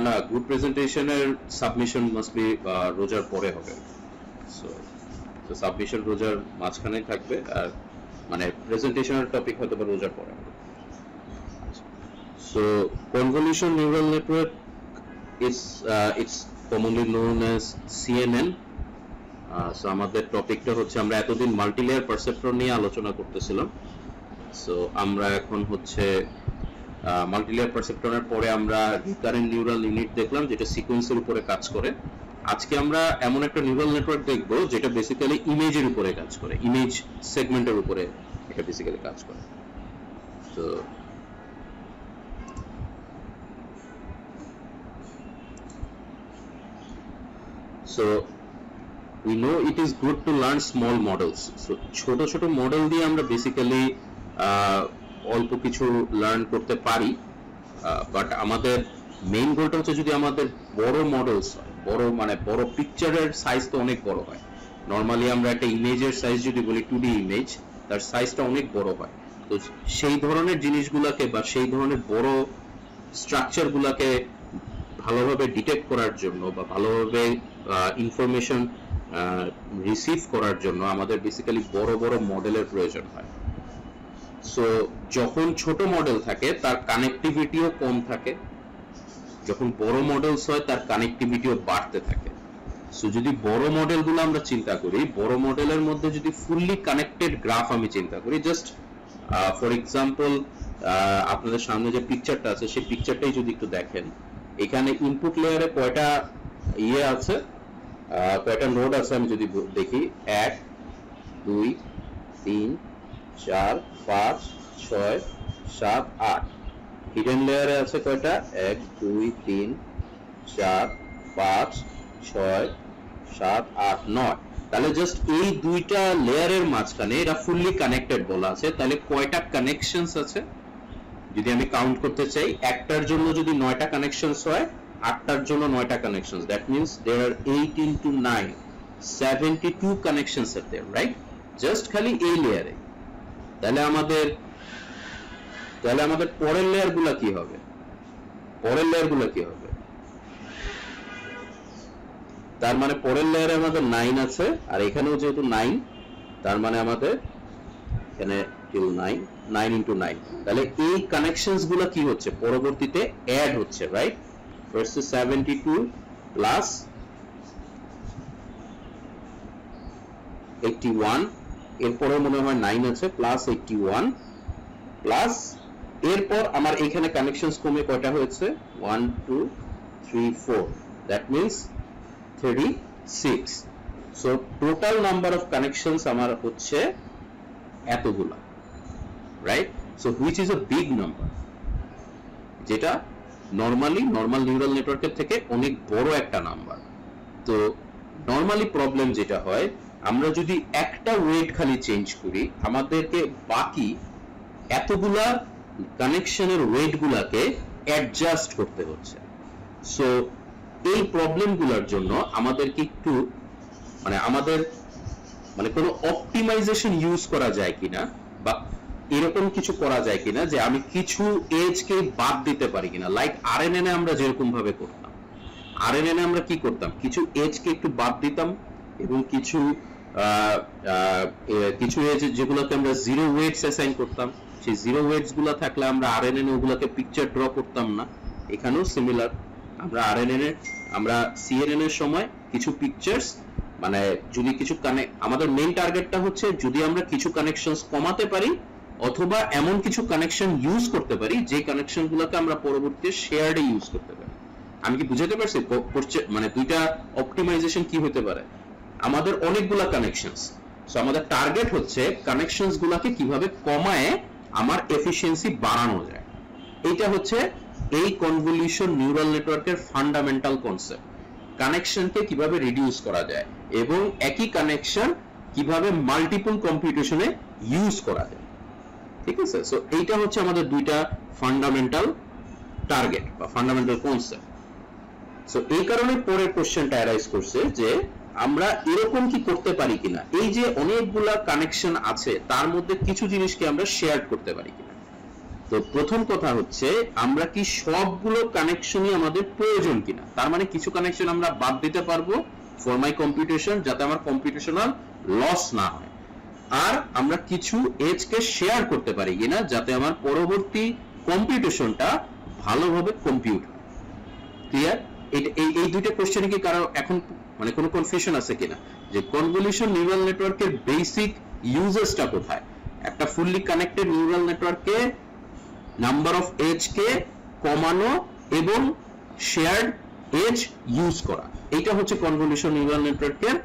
না, group প্রেজেন্টেশনের submission must be রোজার পরে হবে। সো সাবমিশন রোজার মাঝখানে থাকবে, আর মানে প্রেজেন্টেশনের টপিক হয়তো বা রোজার পরে হবে। So convolution neural network is it's commonly known as CNN. So আমাদের টপিকটা হচ্ছে, আমরা এতদিন মাল্টিলেয়ার পারসেপ্টর নিয়ে আলোচনা করতেছিলাম। সো আমরা এখন হচ্ছে মাল্টিলেয়ার পারসেপ্টরের পরে আমরা রিকারেন্ট নিউরাল ইউনিট দেখলাম, যেটা সিকোয়েন্সের উপরে কাজ করে। আজকে আমরা এমন একটা নিউরাল নেটওয়ার্ক দেখব যেটা বেসিক্যালি ইমেজের উপরে কাজ করে, ইমেজ সেগমেন্টের উপরে এটা বেসিক্যালি কাজ করে। তো So we know it is good to learn small models. So ছোট ছোট মডেল দিয়ে আমরা বেসিক্যালি অল্প কিছু লার্ন করতে পারি, বাট আমাদের মেইন গোলটা হচ্ছে যদি আমাদের বড় মডেলস হয়, বড় মানে বড় পিকচারের সাইজ তো অনেক বড় হয়। নর্মালি আমরা একটা ইমেজের সাইজ যদি বলি 2D ইমেজ, তার সাইজটা অনেক বড় হয়। তো সেই ধরনের জিনিসগুলোকে বা সেই ধরনের বড় স্ট্রাকচারগুলোকে ভালোভাবে ডিটেক্ট করার জন্য বা ভালোভাবে ইনফরমেশন রিসিভ করার জন্য আমাদের বেসিক্যালি বড় বড় মডেলের প্রয়োজন হয়। সো যখন ছোট মডেল থাকে তার কানেক্টিভিটিও কম থাকে, যখন বড় মডেলস হয় তার কানেক্টিভিটিও বাড়তে থাকে। সো যদি বড় মডেলগুলো আমরা চিন্তা করি, বড় মডেলের মধ্যে যদি ফুললি কানেক্টেড গ্রাফ আমি চিন্তা করি, জাস্ট ফর এক্সাম্পল আপনাদের সামনে যে পিকচারটা আছে সেই পিকচারটাই যদি একটু দেখেন, এখানে ইনপুট লেয়ারে কয়টা আছে, কয়টা নোড আছে আমি যদি দেখি, 1 2 3 4 5 6 7 8। হিডেন লেয়ারে আছে কয়টা, 1 2 3 4 5 6 7 8 9। তাহলে জাস্ট এই দুইটা লেয়ারের মাঝখানে এরা ফুললি কানেক্টেড বলা আছে। তাহলে কয়টা কানেকশনস আছে যদি আমি কাউন্ট করতে চাই, একটার জন্য যদি 9টা কানেকশনস হয়, 8টার জন্য 9টা কানেকশনস, দ্যাট মিন্স देयर আর 8 into 9 72 কানেকশনস আর देयर, রাইট? জাস্ট খালি এই লেয়ারে। তাহলে আমাদের পরের লেয়ারগুলো কি হবে? পরের লেয়ারগুলো কি হবে? তার মানে পরের লেয়ারে আমাদের 9 আছে, আর এখানেও যেহেতু 9, তার মানে আমাদের এখানে till 9 into 9। তাহলে এই কানেকশনস গুলো কি হচ্ছে, পরবর্তীতে অ্যাড হচ্ছে, রাইট? ফার্স্ট 72 প্লাস 81, এরপরে মনে হয় 9 আছে, প্লাস 81 প্লাস, এরপর আমার এখানে কানেকশনস কমে কয়টা হয়েছে, 1 2 3 4, that means 36। So total number of connections আমার হচ্ছে এতগুলা, right? So which is a big number, যেটা নর্মাল নিউরাল নেটওয়ার্কের থেকে অনেক বড় একটা নাম্বার। তো নর্মালি প্রবলেম যেটা হয়, আমরা যদি একটা ওয়েট খালি চেঞ্জ করি, আমাদেরকে বাকি এতগুলা কানেকশনের ওয়েট গুলাকে অ্যাডজাস্ট করতে হচ্ছে। সো এই প্রবলেমগুলোর জন্য আমাদেরকে একটু আমাদের কোনো অপটিমাইজেশন ইউজ করা যায় কিনা, বা এরকম কিছু করা যায় কিনা যে আমি কিছু এজ কে বাদ দিতে পারি কিনা। লাইক আরএনএন এ আমরা যেরকম ভাবে করতাম, আরএনএন এ আমরা কি করতাম, কিছু এজ কে একটু বাদ দিতাম, এবং কিছু এজ যেগুলোকে আমরা জিরো ওয়েটস অ্যাসাইন করতাম, সেই জিরো ওয়েটস গুলো থাকলে আমরা আরএনএন ওগুলোকে পিকচার ড্র করতাম না। এখানেও সিমিলার, আমরা সিএনএন এর সময় কিছু পিকচার্স যদি কিছু আমাদের মেইন টার্গেটটা হচ্ছে যদি আমরা কিছু কানেকশনস কমাতে পারি, অথবা এমন কিছু কানেকশন ইউজ করতে পারি যে কানেকশন গুলোকে আমরা পরবর্তীতে শেয়ার্ডে ইউজ করতে পারি। আমি কি বুঝাতে পারছি? দুইটা অপটিমাইজেশন কি হতে পারে, আমাদের অনেকগুলা কানেকশনস, সো আমাদের টার্গেট হচ্ছে কানেকশনস গুলাকে কিভাবে কমায় আমার এফিশিয়েন্সি বাড়ানো যায়। এইটা হচ্ছে এই কনভলিউশন নিউরাল নেটওয়ার্কের ফান্ডামেন্টাল কনসেপ্ট। কানেকশনকে কিভাবে রিডিউস করা যায় এবং একই কানেকশন কিভাবে মাল্টিপল কম্পিউটেশনে ইউজ করা যায়, ঠিক আছে? সো এইটা হচ্ছে আমাদের দুইটা ফান্ডামেন্টাল টার্গেট বা ফান্ডামেন্টাল কনসেপ্ট। সো এই কারণে পরের কোশ্চেনটা অ্যারাইজ করছে যে আমরা এরকম কি করতে পারি কিনা, এই যে অনেকগুলা কানেকশন আছে তার মধ্যে কিছু জিনিসকে আমরা শেয়ার করতে পারি কিনা। তো তো প্রথম কথা হচ্ছে আমরা কি সবগুলো কানেকশনই আমাদের প্রয়োজন কিনা, তার মানে কিছু কানেকশন আমরা বাদ দিতে পারবো ফর মাই কম্পিউটেশন, যাতে আমার কম্পিউটেশনাল লস না হয়। আর আমরা কিছু এজ কে শেয়ার করতে পারি কিনা, যাতে আমার পরবর্তী কম্পিউটেশনটা ভালোভাবে কম্পিউট হয়। ক্লিয়ার? এই দুইটা কোশ্চেনে কি কারো এখন মানে কোনো কনফিউশন আছে কিনা, যে কনভলিউশন নিউরাল নেটওয়ার্কের বেসিক ইউজেসটা কোথায়? একটা ফুললি কানেক্টেড নিউরাল নেটওয়ার্কে নাম্বার অফ এজ কে কমানো এবং শেয়ার্ড এজ ইউজ করা, এটা হচ্ছে কনভলিউশন নিউরাল নেটওয়ার্কের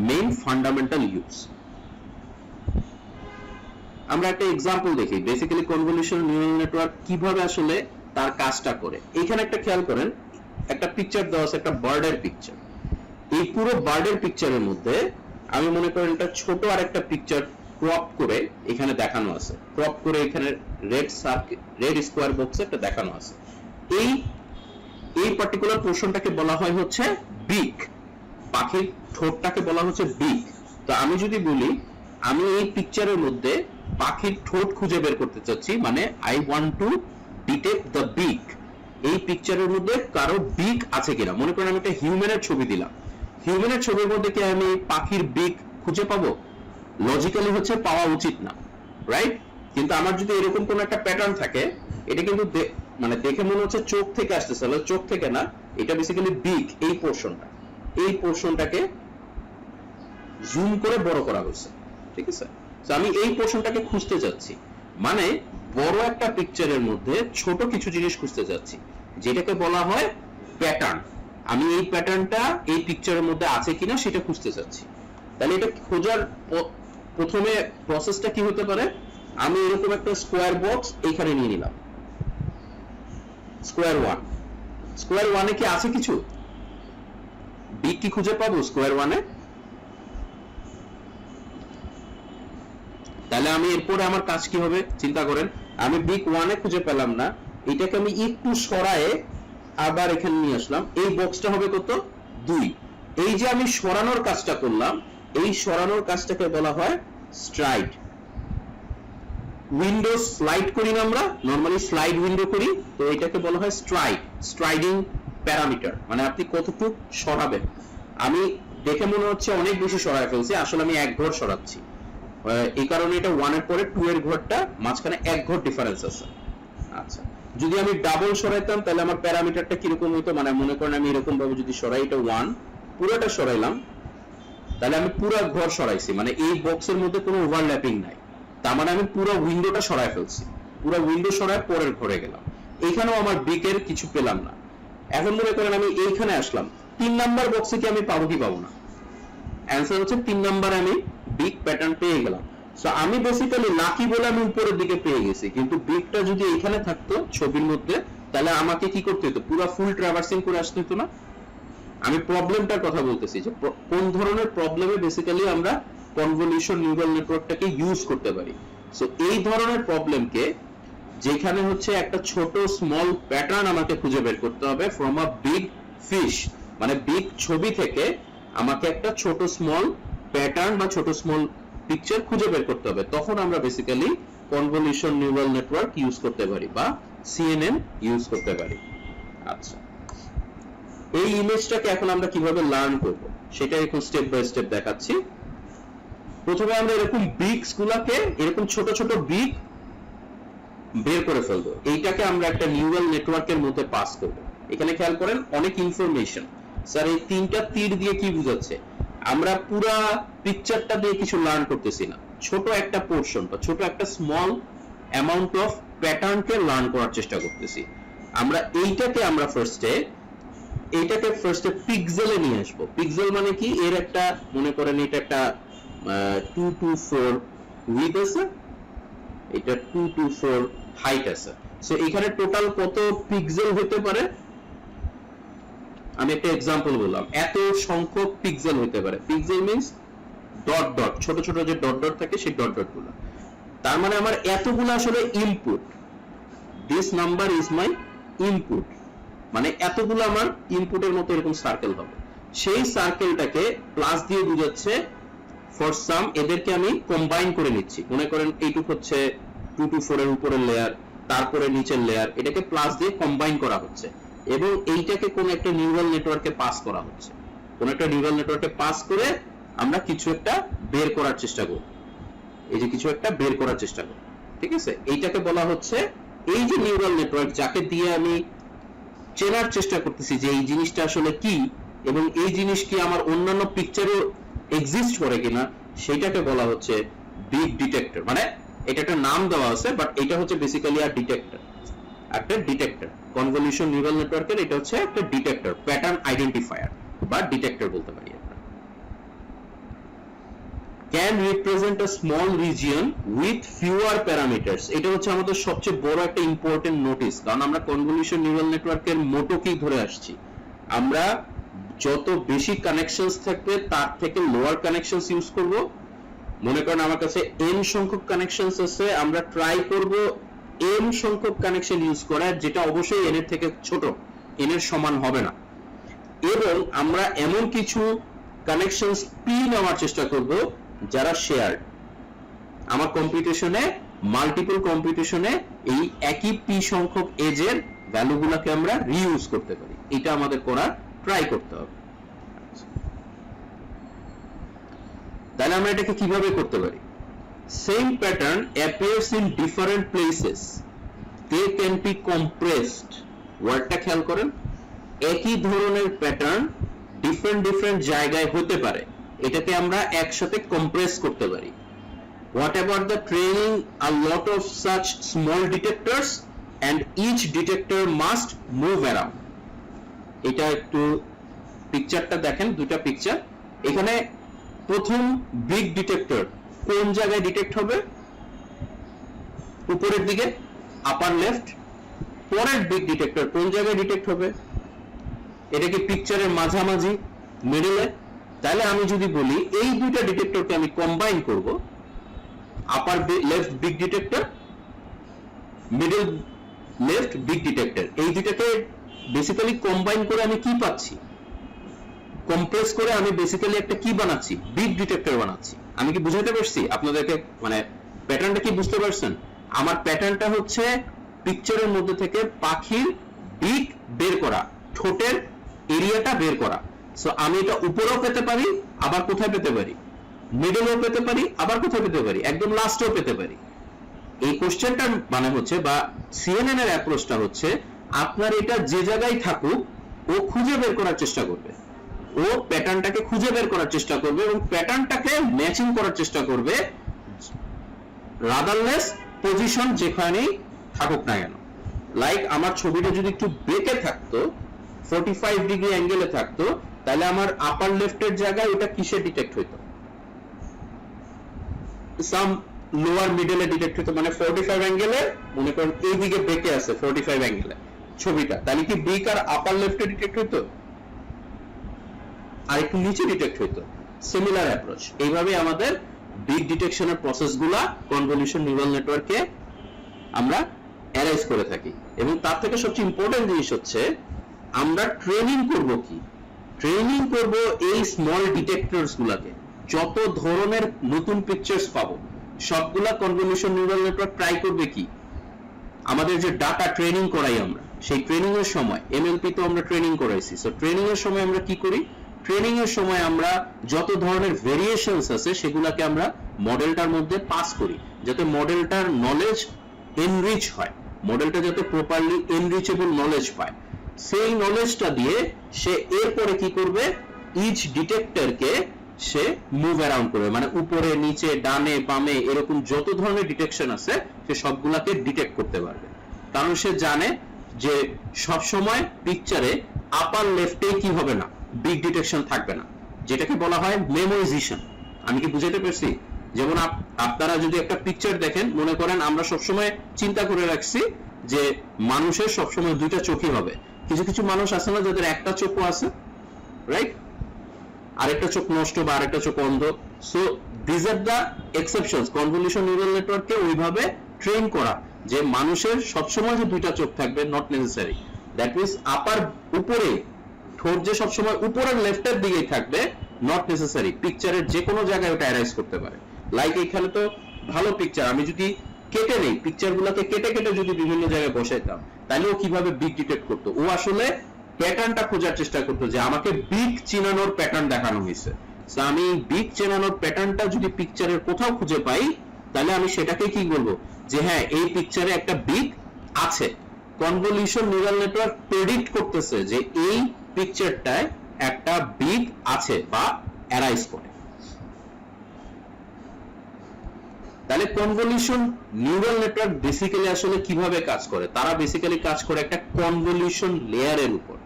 মেইন ফান্ডামেন্টাল ইউজ। আমরা একটা এক্সাম্পল দেখি বেসিক্যালি কনভলিউশন নিউরাল নেটওয়ার্ক কিভাবে আসলে তার কাজটা করে। এখানে একটা খেয়াল করেন, একটা পিকচার দেওয়া আছে, একটা বার্ডের পিকচার। এই পুরো বার্ডের পিকচারের মধ্যে আমি মনে করেন একটা ছোট আর একটা পিকচার ক্রপ করে এখানে দেখানো আছে, ক্রপ করে এখানে রেড সার্কেল, রেড স্কোয়ার বক্সে একটা দেখানো আছে। এই পার্টিকুলার পোরশনটাকে বলা হয় হচ্ছে বিক, পাখির ঠোঁটটাকে বলা হচ্ছে বিক। তো আমি যদি বলি আমি এই পিকচারের মধ্যে পাখির ঠোঁট খুঁজে বের করতে চাচ্ছি, মানে I want to detect the বিক, এই পিকচারের মধ্যে কারো বিক আছে কিনা। মনে করেন আমি একটা হিউম্যানের ছবি দিলাম, হিউম্যানের ছবির মধ্যে কি আমি পাখির বিক খুঁজে পাবো? লজিক্যালি হচ্ছে পাওয়া উচিত না, রাইট? কিন্তু আমার যদি এরকম কোন একটা প্যাটার্ন থাকে, এটা কিন্তু মানে দেখে মনে হচ্ছে চোখ থেকে আসতেছে, চোখ থেকে না, এটা বেসিক্যালি বিক। এই পোরশনটাকে জুম করে বড় করা হয়েছে, ঠিক আছে? তো আমি এই পোরশনটাকে খুঁজতে যাচ্ছি, মানে বড় একটা পিকচারের মধ্যে ছোট কিছু জিনিস খুঁজতে যাচ্ছি, যেটাকে বলা হয় প্যাটার্ন। আমি এই প্যাটার্নটা এই পিকচারের মধ্যে আছে কিনা সেটা খুঁজতে চাচ্ছি। তাহলে এটা খোঁজার প্রথমে প্রসেসটা কি হতে পারে? আমি এরকম একটা স্কোয়ার বক্স এইখানে নিয়ে নিলাম, স্কোয়ার ওয়ানে কি আছে কিছু বিক কি খুঁজে পাবো স্কোয়ার ওয়ানে? তাহলে আমি এরপরে আমার কাজ কি হবে চিন্তা করেন। আমি বিক ওয়ানে খুঁজে পেলাম না, এটাকে আমি একটু সরায়ে আবার এখানে নিয়ে আসলাম, এই বক্সটা হবে কত? 2। এই যে আমি সরানোর কাজটা করলাম, এই সরানোর কাজটাকে বলা হয় স্ট্রাইড। উইন্ডো স্লাইড করি না আমরা, নরমালি স্লাইড উইন্ডো করি, তো এটাকে বলা হয় স্ট্রাইড, স্ট্রাইডিং প্যারামিটার, মানে আপনি কতটুকু সরাবেন। আমি দেখে মনে হচ্ছে অনেক বেশি সরায় ফেলছি, আসলে আমি এক ঘর সরাচ্ছি, এই কারণে এটা 1 এর পরে 2 এর ঘরটা মাঝখানে 1 ঘর ডিফারেন্স আছে। আচ্ছা, যদি আমি ডাবল সরাইতাম তাহলে আমার প্যারামিটারটা কিরকম হতো? মানে মনে করেন আমি এরকম ভাবে যদি সরাই, এটা 1 পুরোটা সরাইলাম, তাহলে আমি পুরো ঘর সরাইছি, মানে এই বক্সের মধ্যে কোনো ওভারল্যাপিং নাই, তার মানে আমি পুরো উইন্ডোটা সরাই ফেলছি। পুরো উইন্ডো সরায় পরের ঘরে গেলাম, এখানেও আমার বিকের কিছু পেলাম না। এখন মনে করেন আমি এইখানে আসলাম, 3 নাম্বার বক্সে কি আমি পাবো কি পাবো না? অ্যান্সার হচ্ছে 3 নাম্বার আমি বিগ প্যাটার্ন পেয়ে গেলাম। সো আমি বেসিক্যালি লাকি বলে আমি উপরের দিকে পেয়ে গেছি, কিন্তু বিগটা যদি এখানে থাকতো ছবির মধ্যে, তাহলে আমাকে কি করতে হতো? পুরো ফুল ট্রাভার্সিং করে আসতে হতো না? আমি প্রবলেমটার কথা বলতেছি, যে কোন ধরনের প্রবলেমে বেসিক্যালি আমরা কনভলিউশন নিউরাল নেটওয়ার্কটাকে ইউজ করতে পারি। সো এই ধরনের প্রবলেমকে, যেখানে হচ্ছে একটা ছোট স্মল প্যাটার্ন আমাকে খুঁজে বের করতে হবে ফ্রম আ বিগ ফিশ, মানে বিগ ছবি থেকে আমাকে একটা ছোট স্মল প্যাটার্ন বা ছোট স্মল পিকচার খুঁজে বের করতে হবে, তখন আমরা basically convolution neural network use করতে পারি বা সিএনএন ইউজ করতে পারি। আচ্ছা, এই ইমেজটাকে এখন আমরা কিভাবে লার্ন করব সেটা এখন স্টেপ বাই স্টেপ দেখাচ্ছি। প্রথমে আমরা এরকম বিগস গুলাকে, এরকম ছোট ছোট বিগ বের করে ফেলবো, এইটাকে আমরা একটা নিউরাল নেটওয়ার্কের মধ্যে পাস করব। এখানে খেয়াল করেন অনেক ইনফরমেশন। স্যার এই 3টা তীর দিয়ে কি বোঝাচ্ছে? আমরা পুরা পিকচারটা দিয়ে কিছু লার্ন করতেছি না, ছোট একটা পোরশন বা ছোট একটা স্মল অ্যামাউন্ট অফ প্যাটার্নকে লার্ন করার চেষ্টা করতেছি। আমরা ফার্স্টে পিক্সেলে নিয়ে আসবো। পিক্সেল মানে কি? এর একটা মনে করেন এটা একটা 2 to 4 উইডথ আছে, এটা 2 to 4 হাইট আছে। সো এখানে টোটাল কত পিক্সেল হতে পারে? আমি একটা এক্সাম্পল বললাম, এত সংখ্যক পিক্সেল হতে পারে। পিক্সেল মিন্স ডট ডট, ছোট ছোট যে ডট ডট থাকে সেই ডট ডট গুলো। তার মানে আমার এতগুলো আসলে input, this number is my input, মানে এতগুলো আমার ইনপুটের মতো এরকম সার্কেল হবে। সেই সার্কেলটাকে প্লাস দিয়ে বোঝাচ্ছে ফর সাম, এদেরকে আমি কম্বাইন করে নিচ্ছি। মনে করেন এইটুক হচ্ছে 2 to 4 এর উপরের লেয়ার, তারপরে নিচের লেয়ার, এটাকে প্লাস দিয়ে কম্বাইন করা হচ্ছে এবং এইটাকে কোন একটা নিউরাল নেটওয়ার্কে পাস করা হচ্ছে। কোন একটা নিউরাল নেটওয়ার্কে পাস করে আমরা কিছু একটা বের করার চেষ্টা করব, এই যে কিছু একটা বের করার চেষ্টা করব, ঠিক আছে? এইটাকে বলা হচ্ছে, এই যে নিউরাল নেটওয়ার্ক যাকে দিয়ে আমি চেনার চেষ্টা করতেছি যে এই জিনিসটা আসলে কি এবং এই জিনিস কি আমার অন্যান্য পিকচারও এক্সিস্ট করে কিনা, সেটাকে বলা হচ্ছে বিগ ডিটেক্টর। মানে এটা একটা নাম দেওয়া আছে, বাট এটা হচ্ছে বেসিক্যালি আর ডিটেক্টর, একটা ডিটেক্টর। কনভলিউশন নিউরাল নেটওয়ার্কের এটা হচ্ছে একটা ডিটেক্টর, প্যাটার্ন আইডেন্টিফায়ার বা ডিটেক্টর বলতে পারি আমরা। Can represent a small region with fewer parameters. এটা হচ্ছে আমাদের সবচেয়ে বড় একটা ইম্পর্টেন্ট নোটিস, কারণ আমরা কনভলিউশন নিউরাল নেটওয়ার্কের মোটোকেই ধরে আসছি। আমরা যত বেশি কানেকশনস থাকবে তার থেকে লোয়ার কানেকশনস ইউজ করব। মনে করেন আমার কাছে n সংখ্যক কানেকশনস আছে, আমরা ট্রাই করব m সংখ্যক কানেকশন ইউজ করার, যেটা অবশ্যই n এর থেকে ছোট, n এর সমান হবে না। এবং আমরা এমন কিছু কানেকশনস p নেওয়ার চেষ্টা করব যারা শেয়ার্ড। আমার কম্পিটিশনে, মাল্টিপল কম্পিটিশনে এই একই p সংখ্যক এজের ভ্যালুগুলোকে আমরা রিইউজ করতে পারি। এটা আমাদের করার ট্রাই করতে হবে। তাহলে আমরা এটাকে কিভাবে করতে পারি? Same pattern appears in different places, they can be compressed। ওয়ার্ডটা খেয়াল করেন, একই ধরনের প্যাটার্ন ডিফারেন্ট জায়গায় হতে পারে, এটাকে আমরা একসাথে কম্প্রেস করতে পারি। What about the training a lot of such small detectors and each detector must move around? এটা একটু পিকচারটা দেখেন, দুটা পিকচার। এখানে প্রথম বিগ ডিটেক্টর কোন জায়গায় ডিটেক্ট হবে? উপরের দিকে, আপার লেফট। পরের বিগ ডিটেক্টর কোন জায়গায় ডিটেক্ট হবে? এটা কি পিকচারের মাঝামাঝি, মিডলে? তাহলে আমি যদি বলি এই দুইটা ডিটেক্টরকে আমি কম্বাইন করব, upper left big detector, middle left big detector, এই দুইটাকে বেসিক্যালি কম্বাইন করে আমি কি পাচ্ছি? কম্প্রেস করে আমি বেসিক্যালি একটা কি বানাচ্ছি? বিগ ডিটেক্টর বানাচ্ছি। আমি কি বুঝাতে পারছি আপনাদেরকে? মানে প্যাটার্নটা কি বুঝতে পারছেন? আমার প্যাটার্নটা হচ্ছে পিকচারের মধ্যে থেকে পাখির বিগ বের করা, ঠোঁটের এরিয়াটা বের করা। সো আমি এটা উপরেও পেতে পারি, আবার কোথায় পেতে পারি? মিডলেও পেতে পারি, আবার কোথায় পেতে পারি? একদম লাস্টেও পেতে পারি। এই কোশ্চেনটা মানে হচ্ছে, বা সিএনএন এর অ্যাপ্রোচটা হচ্ছে, আপনার এটা যে জায়গায় থাকুক ও খুঁজে বের করার চেষ্টা করবে, ও প্যাটার্নটাকে খুঁজে বের করার চেষ্টা করবে এবং প্যাটার্নটাকে ম্যাচিং করার চেষ্টা করবে রাদারলেস পজিশন যেখানেই থাকুক না কেন। লাইক আমার ছবিটা যদি একটু বেঁকে থাকতো, 45 ডিগ্রি অ্যাঙ্গেলে থাকতো, তাহলে আমার আপার লেফটের জায়গায় ওটা কিসে ডিটেক্ট হইতো? সাম লোয়ার মিডলে ডিটেক্ট হইতো। মানে 45 অ্যাঙ্গেলে, মনে করেন এই দিকে বেঁকে আছে 45 অ্যাঙ্গেলে ছবিটা, তাহলে কি বিগ আর আপার লেফটে ডিটেক্ট হইতো? আর একটু নিচে ডিটেক্ট হইতো। Similar approach. এইভাবে আমাদের বিগ ডিটেকশনের প্রসেসগুলা কনভলিউশন নিউরাল নেটওয়ার্কে আমরা অ্যারেঞ্জ করে থাকি। এবং তার থেকে সবচেয়ে ইম্পর্টেন্ট জিনিস হচ্ছে, আমরা ট্রেনিং করব কি? ট্রেনিং করব এই স্মল ডিটেক্টরস গুলাকে। যত ধরনের নতুন পিকচার্স পাবো সবগুলা কনভলিউশন নিউরাল নেটওয়ার্ক ট্রাই করবে কি? আমাদের যে ডাটা ট্রেনিং করাই আমরা, সেই ট্রেনিং এর সময় এমএলপি তো আমরা ট্রেনিং করাইছি। সো ট্রেনিং এর সময় আমরা কি করি? ট্রেনিং এর সময় আমরা যত ধরনের ভেরিয়েশনস আছে সেগুলোকে আমরা মডেলটার মধ্যে পাস করি, যাতে মডেলটার নলেজ এনরিচ হয়, মডেলটা যাতে প্রপারলি এনরিচেবল নলেজ পায়। সেই নলেজটা দিয়ে সে এরপরে কি করবে? ইচ ডিটেক্টরকে সে মুভ অ্যারাউন্ড করবে, মানে উপরে নিচে ডানে বামে এরকম যত ধরনের ডিটেকশন আছে সে সবগুলাকে ডিটেক্ট করতে পারবে। কারণ সে জানে যে সব সময় পিকচারে আপার লেফটে কি হবে না, বিগ ডিটেকশন থাকবে না, যেটাকে বলা হয় মেমোরাইজেশন। আমি কি বুঝাতে পারছি? যেমন আপনারা যদি একটা পিকচার দেখেন, মনে করেন আমরা সবসময় চিন্তা করে রাখছি যে মানুষের সবসময় দুইটা চোখই হবে। কিছু কিছু মানুষ আছে না যাদের একটা চোখও আছে, রাইট? আরেকটা চোখ নষ্ট বা আরেকটা চোখ অন্ধ। So this are the exceptions. Convolution neural নেটওয়ার্ককে ওইভাবে ট্রেন করা যে মানুষের সবসময় যে দুইটা চোখ থাকবে, নট নেসেসারি। দ্যাট মিনস আপার উপরে ঠোঁট যে সবসময় উপরের লেফটের দিকেই থাকবে, নট নেসেসারি। পিকচারের যে কোনো জায়গায় ওটা অ্যারাইজ করতে পারে। লাইক এখানে তো ভালো পিকচার, আমি যদি কেটে নেই, পিকচার গুলাকে কেটে কেটে যদি বিভিন্ন জায়গায় বসাইতাম, তাহলে ও কিভাবে বিগ ডিটেক্ট করতো? ও আসলে প্যাটার্নটা খোঁজার চেষ্টা করতো যে আমাকে বিগ চিনানোর প্যাটার্ন দেখানো হয়েছে, সো আমি বিগ চেনানোর প্যাটার্নটা যদি পিকচারের কোথাও খুঁজে পাই, তাহলে আমি সেটাকে কি বলবো যে হ্যাঁ এই পিকচারে একটা বিগ আছে। কনভলিউশন নিউরাল নেটওয়ার্ক প্রেডিক্ট করতেছে যে এই পিকচারটায় একটা বিগ আছে বা অ্যারাইজ করে। তাহলে কনভলিউশন নিউরাল নেটওয়ার্ক বেসিক্যালি আসলে কিভাবে কাজ করে? তারা বেসিক্যালি কাজ করে একটা কনভলিউশন লেয়ারের উপর।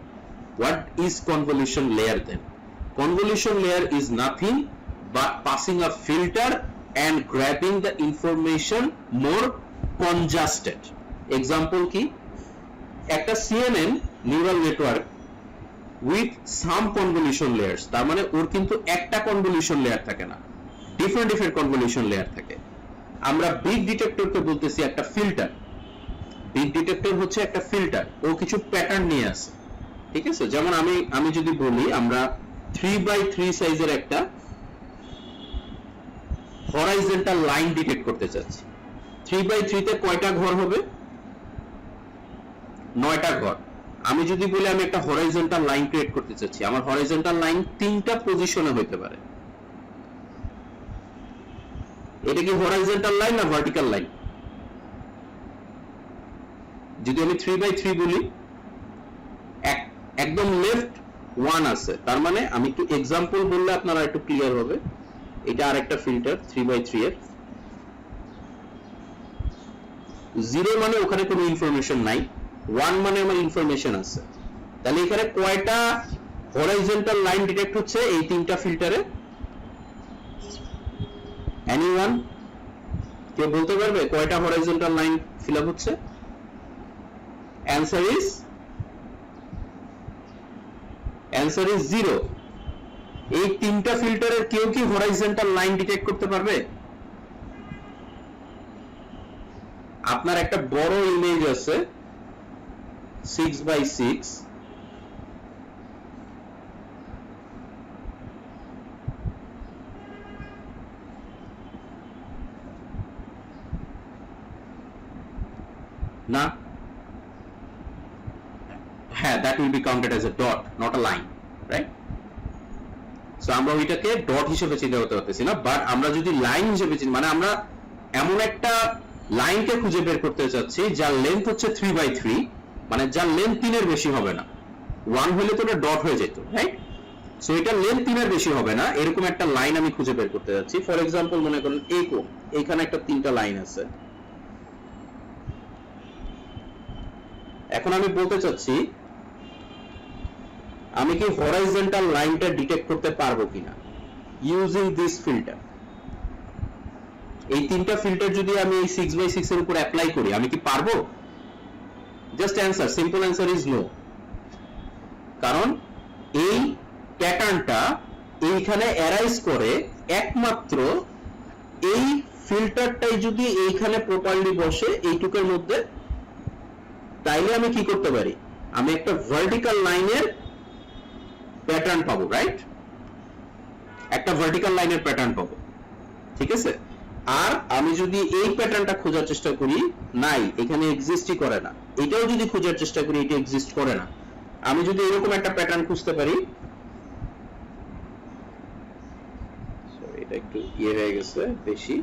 What is convolution layer then? Convolution layer is nothing but passing a filter and grabbing the information more congested. Example কি? একটা CNN neural network with some convolution layers, তার মানে ওর কিন্তু একটা convolution layer থাকে না, different convolution layer থাকে। আমরা বিগ ডিটেক্টরকে বলতেছি একটা ফিল্টার। বিগ ডিটেক্টর হচ্ছে একটা ফিল্টার, ও কিছু প্যাটার্ন নিয়ে আসে, ঠিক আছে? যেমন আমি যদি বলি আমরা 3x3 সাইজের একটা হরাইজন্টাল লাইন ডিটেক্ট করতে চাচ্ছি। 3x3 তে কয়টা ঘর হবে? 9টা ঘর। আমি যদি বলি আমি একটা হরাইজন্টাল লাইন ক্রিয়েট করতে চাচ্ছি, আমার হরাইজন্টাল লাইন 3টা পজিশনে হতে পারে। এটা কি হরাইজন্টাল লাইন না ভার্টিক্যাল লাইন? যদি আমি 3x3 বলি, একদম লেফট 1 আছে, তার মানে আমি একটু এক্সাম্পল বললে আপনারা একটু ক্লিয়ার হবে। এটা আরেকটা ফিল্টার 3x3 এর। 0 মানে ওখানে কোনো ইনফরমেশন নাই, 1 মানে আমার ইনফরমেশন আছে। তাহলে এখানে কয়টা হরাইজন্টাল লাইন ডিটেক্ট হচ্ছে এই 3টা ফিল্টারে? এনিওয়ান কে বলতে পারবে কয়টা হরাইজন্টাল লাইন ফিল আপ হচ্ছে? Answer is 0। এই 3টা ফিল্টারের কেউ কি হরাইজন্টাল লাইন ডিটেক্ট করতে পারবে? আপনার একটা বড় ইমেজ আছে 6x6, না? হ্যাঁ, that will be counted as a dot, not a line, right? So আমরা ওইটাকে ডট হিসেবে চিন্তা করতে পারতেছি না, বাট আমরা যদি লাইন হিসেবে চিন্তা, মানে আমরা এমন একটা লাইনকে খুঁজে বের করতে চাচ্ছি যার লেন্থ হচ্ছে 3x3, মানে যার লেন্থ 3 এর বেশি হবে না। 1 হলে তো এটা ডট হয়ে যেত, রাইট? সো এটা লেন্থ 3 এর বেশি হবে না, এরকম একটা লাইন আমি খুঁজে বের করতে যাচ্ছি। ফর এক্সাম্পল মনে করেন এইখানে একটা 3টা লাইন আছে। এখন আমি বলতে চাচ্ছি আমি কি হরাইজন্টাল লাইনটা ডিটেক্ট করতে পারবো কিনা ইউজিং দিস ফিল্টার। এই 3টা ফিল্টার যদি আমি এই 6x6 এর উপর অ্যাপ্লাই করি, আমি কি পারবো? Just answer, simple answer is no. কারণ এই প্যাটার্নটা এইখানে অ্যারাইজ করে একমাত্র এই ফিল্টারটাই যদি এইখানে প্রপারলি বসে এইটুকের মধ্যে, তাইলে আমি কি করতে পারি? আমি একটা ভার্টিক্যাল লাইনের প্যাটার্ন পাবো, রাইট? একটা ভার্টিক্যাল লাইনের প্যাটার্ন পাবো, ঠিক আছে? আর আমি যদি এই প্যাটার্নটা খোঁজার চেষ্টা করি, নাই, এখানে এক্সিস্টই করে না। এটাও যদি খোঁজার চেষ্টা করি, এটা এক্সিস্ট করে না। আমি যদি এরকম একটা প্যাটার্ন খুঁজতে পারি, এটা একটু হয়ে গেছে বেশি,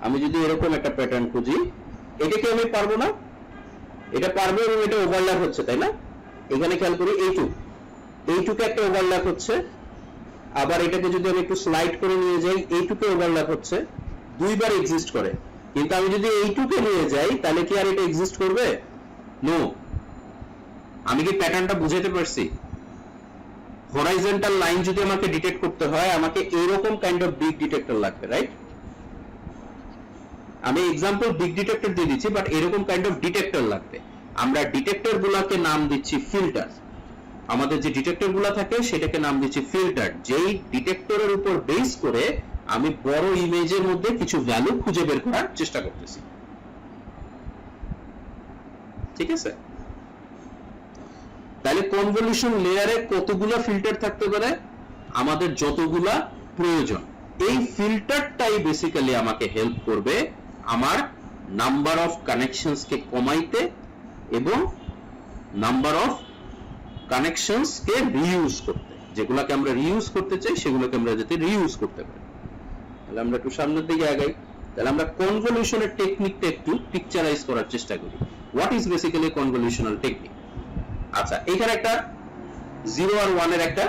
আমি যদি এরকম একটা প্যাটার্ন খুঁজি, এটাকে আমি পারবো না? এটা পারবো, এবং এটা ওভারল্যাপ হচ্ছে, তাই না? এখানে খেয়াল করি এইটুকে একটা ওভারল্যাপ হচ্ছে, আবার এটাকে যদি আমি একটু স্লাইড করে নিয়ে যাই, এইটুকে ওভারল্যাপ হচ্ছে, দুইবার এক্সিস্ট করে। কিন্তু আমি যদি এইটুকে নিয়ে যাই, তাহলে কি আর এটা এক্সিস্ট করবে? নো। আমি কি প্যাটার্নটা বুঝাতে পারছি? হরাইজন্টাল লাইন যদি আমাকে ডিটেক্ট করতে হয়, আমাকে এইরকম কাইন্ড অফ বিগ ডিটেক্টর লাগবে, রাইট? আমি এক্সাম্পল বিগ ডিটেক্টর দিয়ে দিচ্ছি, বাট এরকম কাইন্ড অফ ডিটেক্টর লাগবে। আমরা ডিটেক্টর গুলাকে নাম দিচ্ছি ফিল্টার। আমাদের যে ডিটেক্টর গুলা থাকে সেটাকে নাম দিচ্ছি ফিল্টার, যেই ডিটেক্টরের উপর বেস করে আমি বড় ইমেজের মধ্যে কিছু ভ্যালু খুঁজে বের করার চেষ্টা করতেছি, ঠিক আছে? তাহলে কনভলিউশন লেয়ারে কতগুলো ফিল্টার থাকতে পারে? আমাদের যতগুলা প্রয়োজন। এই ফিল্টারটাই বেসিক্যালি আমাকে হেল্প করবে আমার নাম্বার অফ কানেকশনস কে কমাইতে এবং number of connections K reuse করতে, যেগুলোকে আমরা রিইউজ করতে চাই সেগুলোকে আমরা যাতে রিইউজ করতে পারি। তাহলে আমরা একটু সামনের দিকে আগাই। তাহলে আমরা কনভলিউশনের টেকনিকটা একটু পিকচারাইজ করার চেষ্টা করি। What is basically convolutional technique? আচ্ছা, এখানে একটা 0 আর 1 এর একটা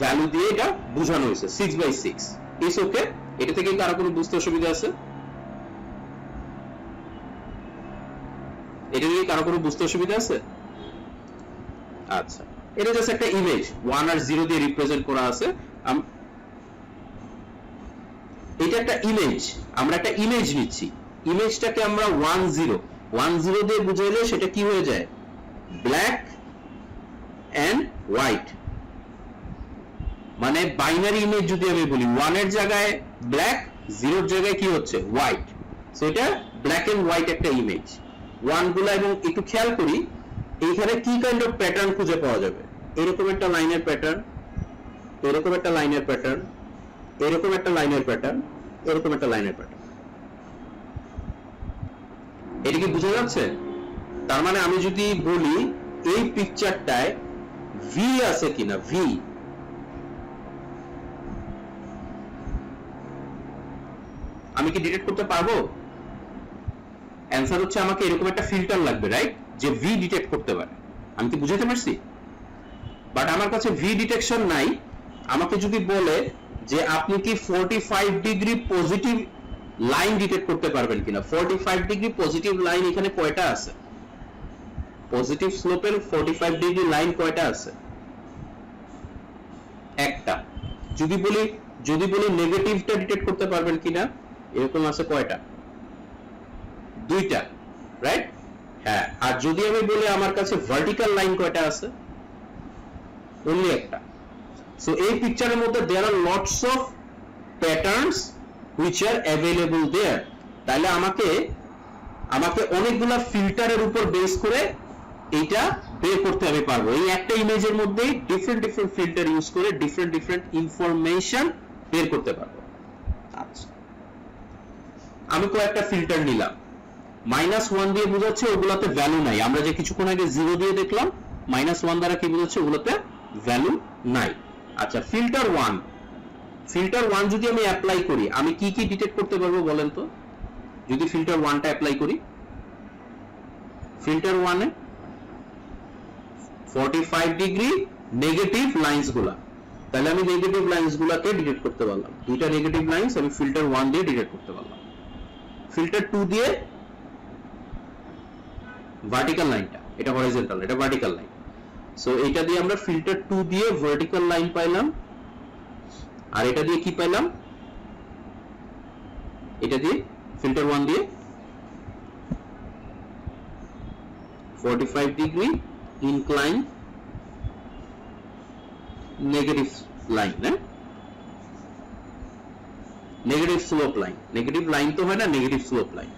ভ্যালু দিয়ে এটা বোঝানো হয়েছে 6/6। Is okay? এটা থেকে কারো কোনো বুঝতে অসুবিধা আছে? এটা দিয়ে কারো কোনো বুঝতে অসুবিধা আছে? আচ্ছা, এটা জাস্ট একটা ইমেজ 1 আর 0 দিয়ে রিপ্রেজেন্ট করা আছে। এটা একটা ইমেজ, আমরা একটা ইমেজ নিচ্ছি। ইমেজটাকে আমরা 1 0 দিয়ে বুঝাইলে সেটা কি হয়ে যায়? Black and white. মানে বাইনারি ইমেজ যদি আমি বলি 1 এর জায়গায় ব্ল্যাক, 0 এর জায়গায় কি হচ্ছে? হোয়াইট। সো এটা ব্ল্যাক এন্ড হোয়াইট একটা ইমেজ 1 গুলা। এবং একটু খেয়াল করি এইখানে কি কাইন্ড অফ প্যাটার্ন খুঁজে পাওয়া যাবে। এরকম একটা লাইনের প্যাটার্ন, এরকম একটা লাইনের প্যাটার্ন, এরকম একটা লাইনের প্যাটার্ন, এরকম একটা লাইনের প্যাটার্ন। এটা কি বোঝা যাচ্ছে? তার মানে আমি যদি বলি এই পিকচারটায় ভি আছে কিনা, ভি, আমি কি ডিটেক্ট করতে পারবো? অ্যান্সার হচ্ছে আমাকে এরকম একটা ফিল্টার লাগবে, রাইট, যে ভি ডিটেক্ট করতে পারে। আমি কি বুঝাতে পারছি? বাট আমার কাছে ভি ডিটেকশন নাই। আমাকে যদি বলে যে আপনি কি 45 ডিগ্রি পজিটিভ লাইন ডিটেক্ট করতে পারবেন কিনা, 45 ডিগ্রি পজিটিভ লাইন এখানে কয়টা আছে? পজিটিভ স্লোপের 45 ডিগ্রি লাইন কয়টা আছে? একটা। যদি বলি নেগেটিভটা ডিটেক্ট করতে পারবেন কিনা, এরকম আছে কয়টা? দুইটা, রাইট? হ্যাঁ। আর যদি আমি বলি আমার কাছে ভার্টিক্যাল লাইন কয়টা আছে? অনলি একটা। সো এই পিকচারের মধ্যে there are lots of patterns which are available there. তাহলে আমাকে অনেকগুলা ফিল্টারের উপর বেস করে এইটা বের করতে আমি পারবো। এই একটা ইমেজের মধ্যে ডিফারেন্ট ফিল্টার ইউজ করে ডিফারেন্ট ইনফরমেশন বের করতে পারবো। আচ্ছা, আমি কয়েকটা ফিল্টার নিলাম। -1 দিয়ে বোঝাচ্ছে ওগুলোতে ভ্যালু নাই। আমরা যে কিছুক্ষণ আগে 0 দিয়ে দেখলাম, -1 দ্বারা কি বোঝাচ্ছে? ওগুলোতে ভ্যালু নাই। আচ্ছা, ফিল্টার 1 যদি আমি অ্যাপ্লাই করি, আমি কি কি ডিটেক্ট করতে পারবো বলেন তো? যদি ফিল্টার 1টা অ্যাপ্লাই করি, ফিল্টার 1 এ 45 ডিগ্রি নেগেটিভ লাইনস গুলা, তাহলে আমি নেগেটিভ লাইনস গুলাকে ডিটেক্ট করতে পারলাম। দুইটা নেগেটিভ লাইনস আমি ফিল্টার 1 দিয়ে ডিটেক্ট করতে পারলাম। ফিল্টার 2 দিয়ে ভার্টিক্যাল লাইনটা, এটা হরিজন্টাল, এটা ভার্টিক্যাল লাইন। সো এটা দিয়ে আমরা ফিল্টার 2 দিয়ে ভার্টিক্যাল লাইন পাইলাম। আর এটা দিয়ে কি পাইলাম? এটা দিয়ে ফিল্টার 1 দিয়ে 45 degree incline negative line, negative slope line. Negative line তো হয় না, নেগেটিভ স্লোপ লাইন।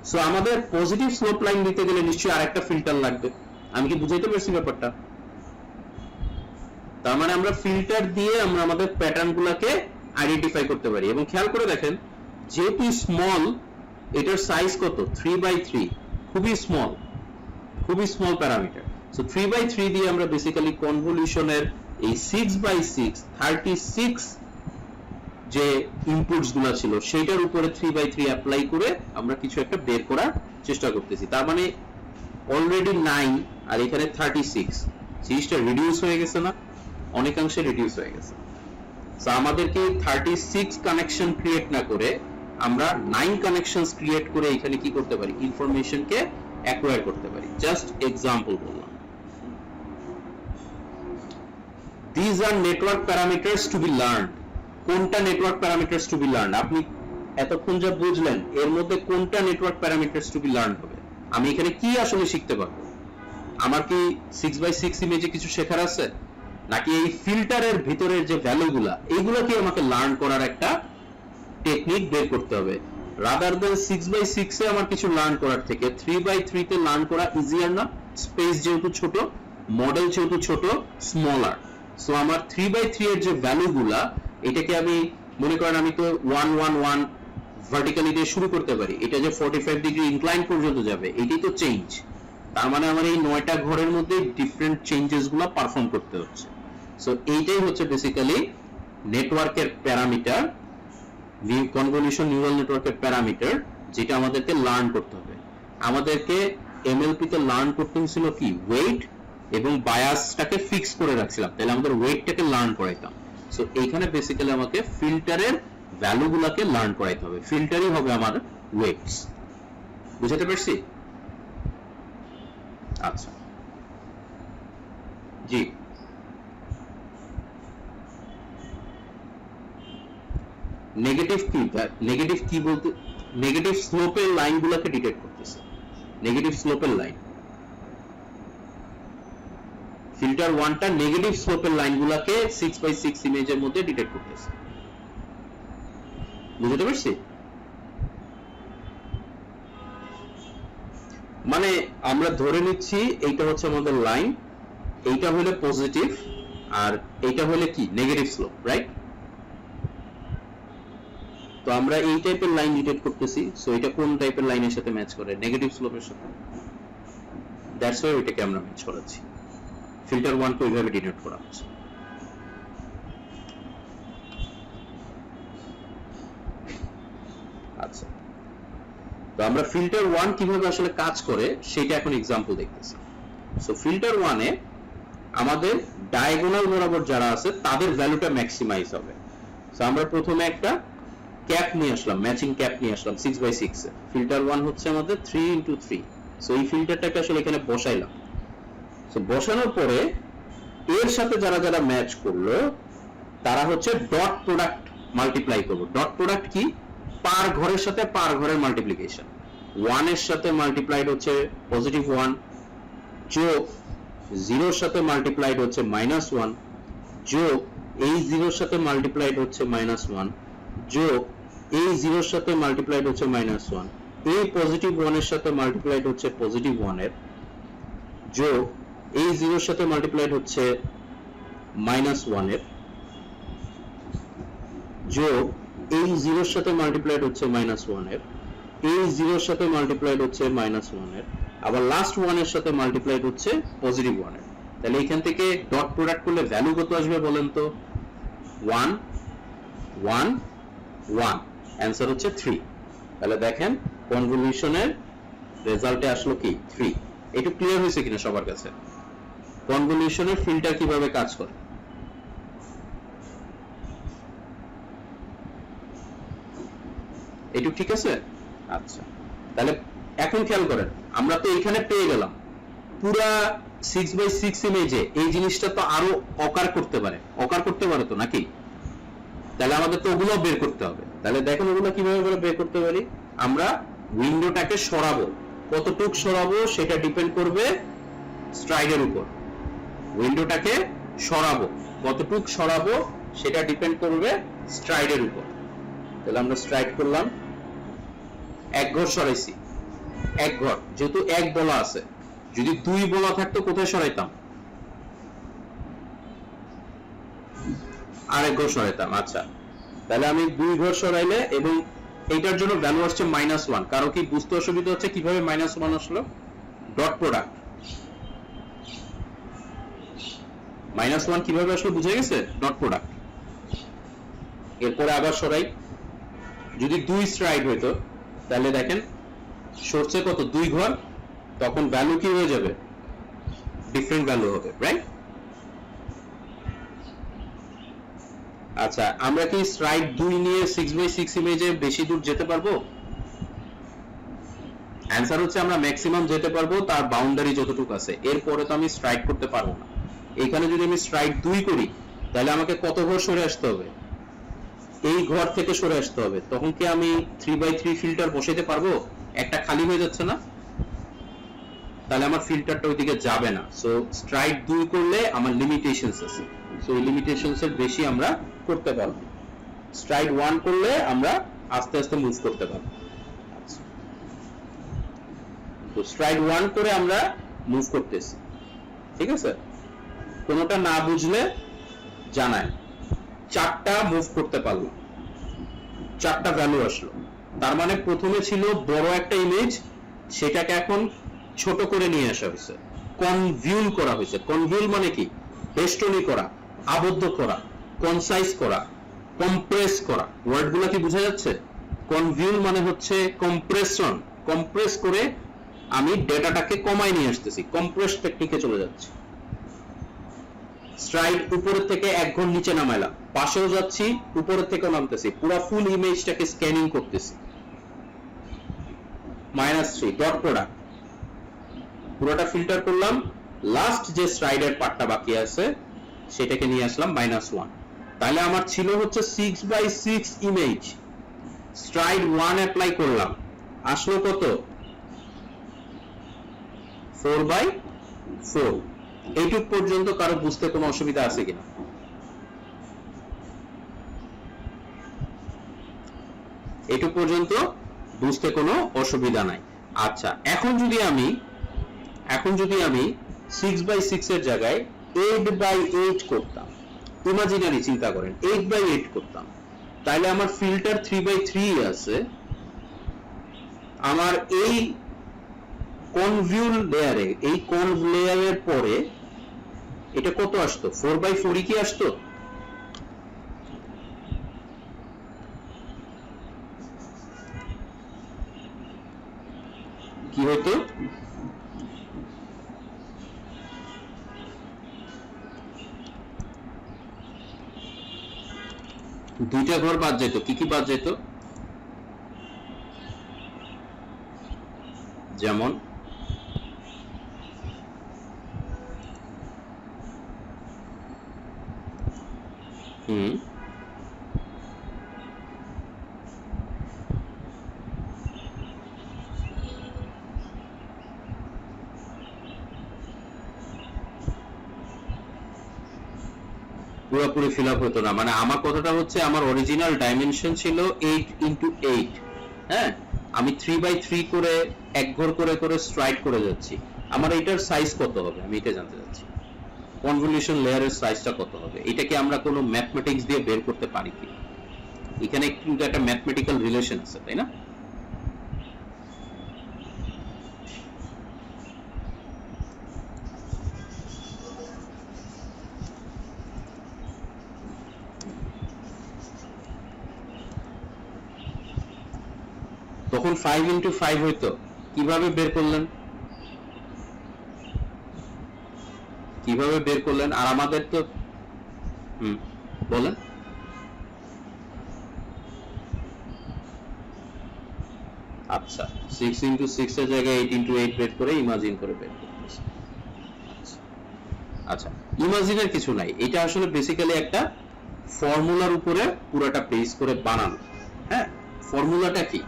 সো আমাদের পজিটিভ স্লোপ লাইন দিতে গেলে নিশ্চয়ই আরেকটা ফিল্টার লাগবে। আমি কি বুঝাইতে পারছি ব্যাপারটা? তার মানে আমরা ফিল্টার দিয়ে আমরা আমাদের প্যাটার্ন গুলাকে আইডেন্টিফাই করতে পারি। এবং খেয়াল করে দেখেন, যেহেতু স্মল, এটার সাইজ কত? 3/3, খুবই স্মল প্যারামিটার। সো 3/3 দিয়ে আমরা বেসিক্যালি কনভলিউশনের এই 6/6 36 যে ইনপুটস গুলা ছিল সেটার উপরে 3/3 অ্যাপ্লাই করে আমরা কিছু একটা বের করার চেষ্টা করতেছি। তার মানে অলরেডি 9 আর এখানে 36, সিরিজটা রিডিউস হয়ে গেছে না? অনেকাংশে রিডিউস হয়ে গেছে। সো আমাদেরকে 36 কানেকশন ক্রিয়েট না করে আমরা 9 কানেকশনস ক্রিয়েট করে এখানে কি করতে পারি? ইনফরমেশনকে অ্যাকোয়ার করতে পারি। জাস্ট এক্সাম্পল বললাম। These are network parameters to be learned. কোনটা network parameters to be learn? আপনি এতক্ষণ যা বুঝলেন এর মধ্যে কোনটা network parameters to be learn হবে? আমি এখানে কি আসলে শিখতে পারবো? আমার কি 6/6 ইমেজে কিছু শেখার আছে, নাকি এই ফিল্টারের ভিতরের যে ভ্যালুগুলা এইগুলোকে আমাকে লার্ন করার একটা টেকনিক বের করতে হবে? রাদার দেন 6/6 এ আমার কিছু লার্ন করার থেকে 3/3 তে লার্ন করা ইজিয়ার না? স্পেস যেহেতু ছোট, মডেল যেহেতু ছোট, স্মলার। সো আমার 3/3 এর যে ভ্যালুগুলা, এটাকে আমি মনে করেন আমি তো 111 ভার্টিক্যালি দিয়ে শুরু করতে পারি, এটা যে 45 ডিগ্রি ইনক্লাইন পর্যন্ত যাবে, এটাই তো চেঞ্জ। তার মানে আমার এই 9টা ঘরের মধ্যে ডিফারেন্ট চেঞ্জেস গুলো পারফর্ম করতে হচ্ছে। সো এইটাই হচ্ছে বেসিক্যালি নেটওয়ার্কের প্যারামিটার, কনভলিউশন নিউরাল নেটওয়ার্কের প্যারামিটার, যেটা আমাদেরকে লার্ন করতে হবে। আমাদেরকে এমএলপি তে লার্ন করতে ছিল কি, ওয়েট এবং বায়াসটাকে ফিক্স করে রাখছিলাম, তাহলে আমাদের ওয়েটটাকে লার্ন করাইতাম। সো এইখানে বেসিক্যালি আমাকে ফিল্টারের ভ্যালুগুলোকে লার্ন করাইতে হবে, ফিল্টারই হবে আমার ওয়েটস। বুঝাতে পারছি? আচ্ছা, জি। নেগেটিভ কি, নেগেটিভ কি বলতে, নেগেটিভ স্লোপের লাইনগুলোকে ডিটেক্ট করতেছে, নেগেটিভ স্লোপের লাইন। ফিল্টার 1টা নেগেটিভ স্লোপের লাইনগুলোকে 6/6 ইমেজের মধ্যে ডিটেক্ট করতেছে। বুঝতে পারছি? মানে আমরা ধরে নিচ্ছি এইটা হচ্ছে আমাদের লাইন, এইটা হলে পজিটিভ আর এইটা হলে কি, নেগেটিভ স্লোপ, রাইট? তো আমরা এই টাইপের লাইন ডিটেক্ট করতেছি। সো এটা কোন টাইপের লাইনের সাথে ম্যাচ করে, নেগেটিভ স্লোপের সাথে। দ্যাটস ওয়াই এটাকে আমরা ম্যাচ করাচ্ছি, ফিল্টার 1 কে ওইভাবে ডিটেক্ট করা হচ্ছে। আচ্ছা, তো আমরা ফিল্টার 1 কিভাবে আসলে কাজ করে সেটা এখন एग्जांपल দেখতেছি। সো ফিল্টার 1 এ আমাদের ডায়াগোনাল বরাবর যারা আছে তাদের ভ্যালুটা ম্যাক্সিমাইজ হবে। সো আমরা প্রথমে একটা ক্যাপ নিয়ে আসলাম, ম্যাচিং ক্যাপ নিয়ে আসলাম 6/6 এ। ফিল্টার 1 হচ্ছে আমাদের 3x3। সো এই ফিল্টারটাকে আসলে এখানে বসাইলাম। সো বসানোর পরে এর সাথে যারা যারা ম্যাচ করলো তারা হচ্ছে ডট প্রোডাক্ট মাল্টিপ্লাই করব। ডট প্রোডাক্ট কি, পার ঘরের সাথে পার ঘরের মাল্টিপ্লিকেশন। 1 এর সাথে মাল্টিপ্লাইড হচ্ছে +1, যোগ 0 এর সাথে মাল্টিপ্লাইড হচ্ছে -1, যোগ এই 0 এর সাথে মাল্টিপ্লাইড হচ্ছে -1, যোগ এই 0 এর সাথে মাল্টিপ্লাইড হচ্ছে -1, এই +1 এর সাথে মাল্টিপ্লাইড হচ্ছে +1 এর, যোগ এই 0 এর সাথে মাল্টিপ্লাইড হচ্ছে -1 এর, যোগ এই 0 এর সাথে মাল্টিপ্লাইড হচ্ছে -1 এর, এই 0 এর সাথে মাল্টিপ্লাইড হচ্ছে -1 এর, আবার লাস্ট 1 এর সাথে মাল্টিপ্লাইড হচ্ছে +1 এর। তাহলে এখান থেকে ডট প্রোডাক্ট করলে ভ্যালু কত আসবে বলেন তো? 1 1 1, অ্যানসার হচ্ছে 3। তাহলে দেখেন কনভলিউশনের রেজাল্টে আসলো কি 3। এটা ক্লিয়ার হয়েছে কিনা সবার কাছে? কনভলিউশনের ফিল্টার কিভাবে কাজ করে। এটা ঠিক আছে? আচ্ছা, তাহলে এখন খেয়াল করেন, আমরা তো এখানে পেয়ে গেলাম পুরা 6/6 ইমেজে এই জিনিসটা তো আরো অকার করতে পারে, অকার করতে পারে তো নাকি? তাহলে আমাদের তো ওগুলো বের করতে হবে। তাহলে দেখেন ওগুলো কিভাবে করে বের করতে পারি। আমরা উইন্ডোটাকে সরাবো, কতটুকু সরাবো সেটা ডিপেন্ড করবে স্ট্রাইডের উপর। উইন্ডোটাকে সরাবো, কতটুকু সরাবো সেটা ডিপেন্ড করবে স্ট্রাইডের উপর। তাহলে আমরা স্ট্রাইড করলাম, এক ঘর সরাইছি, এক ঘর, যেহেতু এক বলা আছে, যদি 2 বলা থাকতো কোথায় সরাইতাম? আরেক ঘর সরাইতাম। আচ্ছা, তাহলে আমি 2 ঘর সরাইলে, এবং এইটার জন্য ভ্যালু আসছে -1। কারো কি বুঝতে অসুবিধা হচ্ছে কিভাবে -1 আসলো? ডট প্রোডাক্ট -1 কিভাবে আসলো বুঝে গেছে? Dot product. এরপরে আবার সরাই, যদি 2 স্ট্রাইড হইতো তাহলে দেখেন সরছে কত, 2 ঘর, তখন ভ্যালু কি হয়ে যাবে? ডিফারেন্ট ভ্যালু হবে, রাইট? আচ্ছা, আমরা কি স্ট্রাইড 2 নিয়ে 6/6 ইমেজে বেশি দূর যেতে পারবো? অ্যানসার হচ্ছে আমরা ম্যাক্সিমাম যেতে পারবো তার বাউন্ডারি যতটুকু আছে, এরপরে তো আমি স্ট্রাইড করতে পারবো না। এখানে যদি আমি স্ট্রাইড 2 করি তাহলে আমাকে কত ঘর সরে আসতে হবে? এই ঘর থেকে সরে আসতে হবে। তখন কি আমি 3/3 ফিল্টার বসাইতে পারবো? একটা খালি হয়ে যাচ্ছে না? তাহলে আমার ফিল্টারটা ওইদিকে যাবে না। সো স্ট্রাইড 2 করলে আমার লিমিটেশনস আছে, সো এই লিমিটেশনস এর বেশি আমরা করতে পারবো। স্ট্রাইড 1 করলে আমরা আস্তে আস্তে মুভ করতে পারবো। তো স্ট্রাইড 1 করে আমরা মুভ করতেছি, ঠিক আছে? কোনোটা না বুঝলে জানায়, চারটা মুভ করতে পারলাম, চারটা ভ্যালু আসলো। তার মানে প্রথমে ছিল বড় একটা ইমেজ, সেটাকে এখন ছোট করে নিয়ে আসা হয়েছে, কনভিউল করা হয়েছে। কনভিউল মানে কি? বেষ্টনী করা, আবদ্ধ করা, কনসাইজ করা, কম্প্রেস করা। ওয়ার্ডগুলো কি বোঝা যাচ্ছে? কনভিউল মানে হচ্ছে কম্প্রেশন, কম্প্রেস করে আমি ডেটাটাকে কমায় নিয়ে আসতেছি, কম্প্রেস টেকনিকে চলে যাচ্ছে। স্ট্রাইড উপরের থেকে এক ঘর নিচে নামাইলাম, পাশেও যাচ্ছি, উপরের থেকে নামতেছি, পুরো ফুল ইমেজটাকে স্ক্যানিং করতেছি। -3 ডট প্রোডাক্ট, পুরোটা ফিল্টার করলাম, লাস্ট যে স্ট্রাইডের পার্টটা বাকি আছে সেটাকে নিয়ে আসলাম -1। তাহলে আমার ছিল হচ্ছে 6x6 ইমেজ, স্ট্রাইড 1 অ্যাপ্লাই করলাম, আসলো কত? 4x4। এইটুক পর্যন্ত কারো বুঝতে কোনো অসুবিধা আছে কিনা? এইটুক পর্যন্ত বুঝতে কোনো অসুবিধা নাই। আচ্ছা, এখন যদি আমি 6x6 এর জায়গায় 8x8 করতাম, ইমাজিনারি চিন্তা করেন, 8x8 করতাম, তাহলে আমার ফিল্টার 3x3 আছে, আমার এই কনভিউল লেয়ারে, এই কনভ লেয়ারের পরে এটা কত আসতো? 4x4 কি আসতো? কি হতো? দুইটা ঘর বাদ যেত। কি কি বাদ যেত? যেমন পুরোপুরি ফিল আপ হতো না। মানে আমার কথাটা হচ্ছে, আমার অরিজিনাল ডাইমেনশন ছিল 8x8, হ্যাঁ, আমি 3x3 করে এক ঘর করে করে স্ট্রাইড করে যাচ্ছি, আমার এটার সাইজ কত হবে আমি এটা জানতে চাচ্ছি। কনভলিউশন লেয়ারের সাইজটা কত হবে, এটাকে আমরা কোনো ম্যাথমেটিক্স দিয়ে বের করতে পারি কি? এখানে কিন্তু একটা ম্যাথমেটিক্যাল রিলেশন আছে, তাই না? তখন 5x5 হইতো, কিভাবে বের করলেন? কিভাবে বের করলেন? আর আমাদের তো বলেন। আচ্ছা, 6x6 এর জায়গায় 8x8 বের করে ইমাজিন করে বের করতেছি। আচ্ছা, ইমাজিনের কিছু নাই, এটা আসলে বেসিক্যালি একটা ফর্মুলার উপরে পুরোটা বেস করে বানানো। হ্যাঁ, ফর্মুলাটা কি?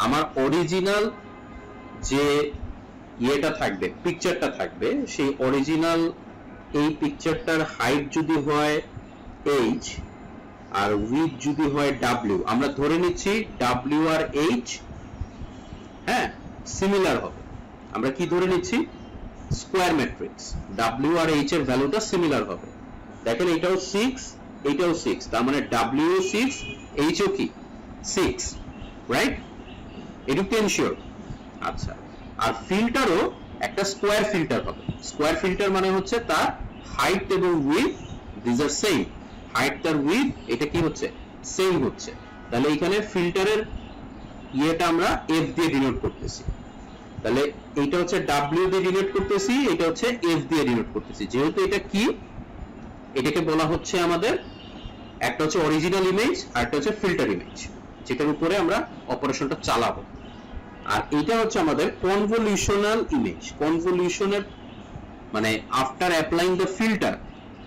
আমার অরিজিনাল যে ইয়েটা থাকবে, পিকচারটা থাকবে, সেই অরিজিনাল এই পিকচারটার হাইট যদি হয় h আর উইথ যদি হয় w, আমরা ধরে নিচ্ছি w আর h হ্যাঁ সিমিলার হবে। আমরা কি ধরে নিচ্ছি? স্কয়ার ম্যাট্রিক্স, w আর h এর ভ্যালুটা সিমিলার হবে। দেখেন এটাও 6, এটাও 6, তার মানে w ও 6, h ও কি 6, রাইট? এটা কি এনশিওর? আচ্ছা, আর ফিল্টারও একটা স্কয়ার ফিল্টার হবে। স্কয়ার ফিল্টার মানে হচ্ছে তার হাইট এবং উইথ দিস আর সেম, হাইট আর উইথ এটা কি হচ্ছে? সেম হচ্ছে। তাহলে এখানে ফিল্টারের ইয়েটা আমরা f দিয়ে ডিনোট করতেছি, তাহলে এটা হচ্ছে w দিয়ে ডিনোট করতেছি, এটা হচ্ছে f দিয়ে ডিনোট করতেছি। যেহেতু এটা কি, এটাকে বলা হচ্ছে আমাদের, একটা হচ্ছে অরিজিনাল ইমেজ আর একটা হচ্ছে ফিল্টার ইমেজ, যেটার উপরে আমরা অপারেশনটা চালাবো। আর এটা হচ্ছে আমাদের কনভলিউশনাল ইমেজ। কনভলিউশনের মানে আফটার অ্যাপ্লাইং দ্য ফিল্টার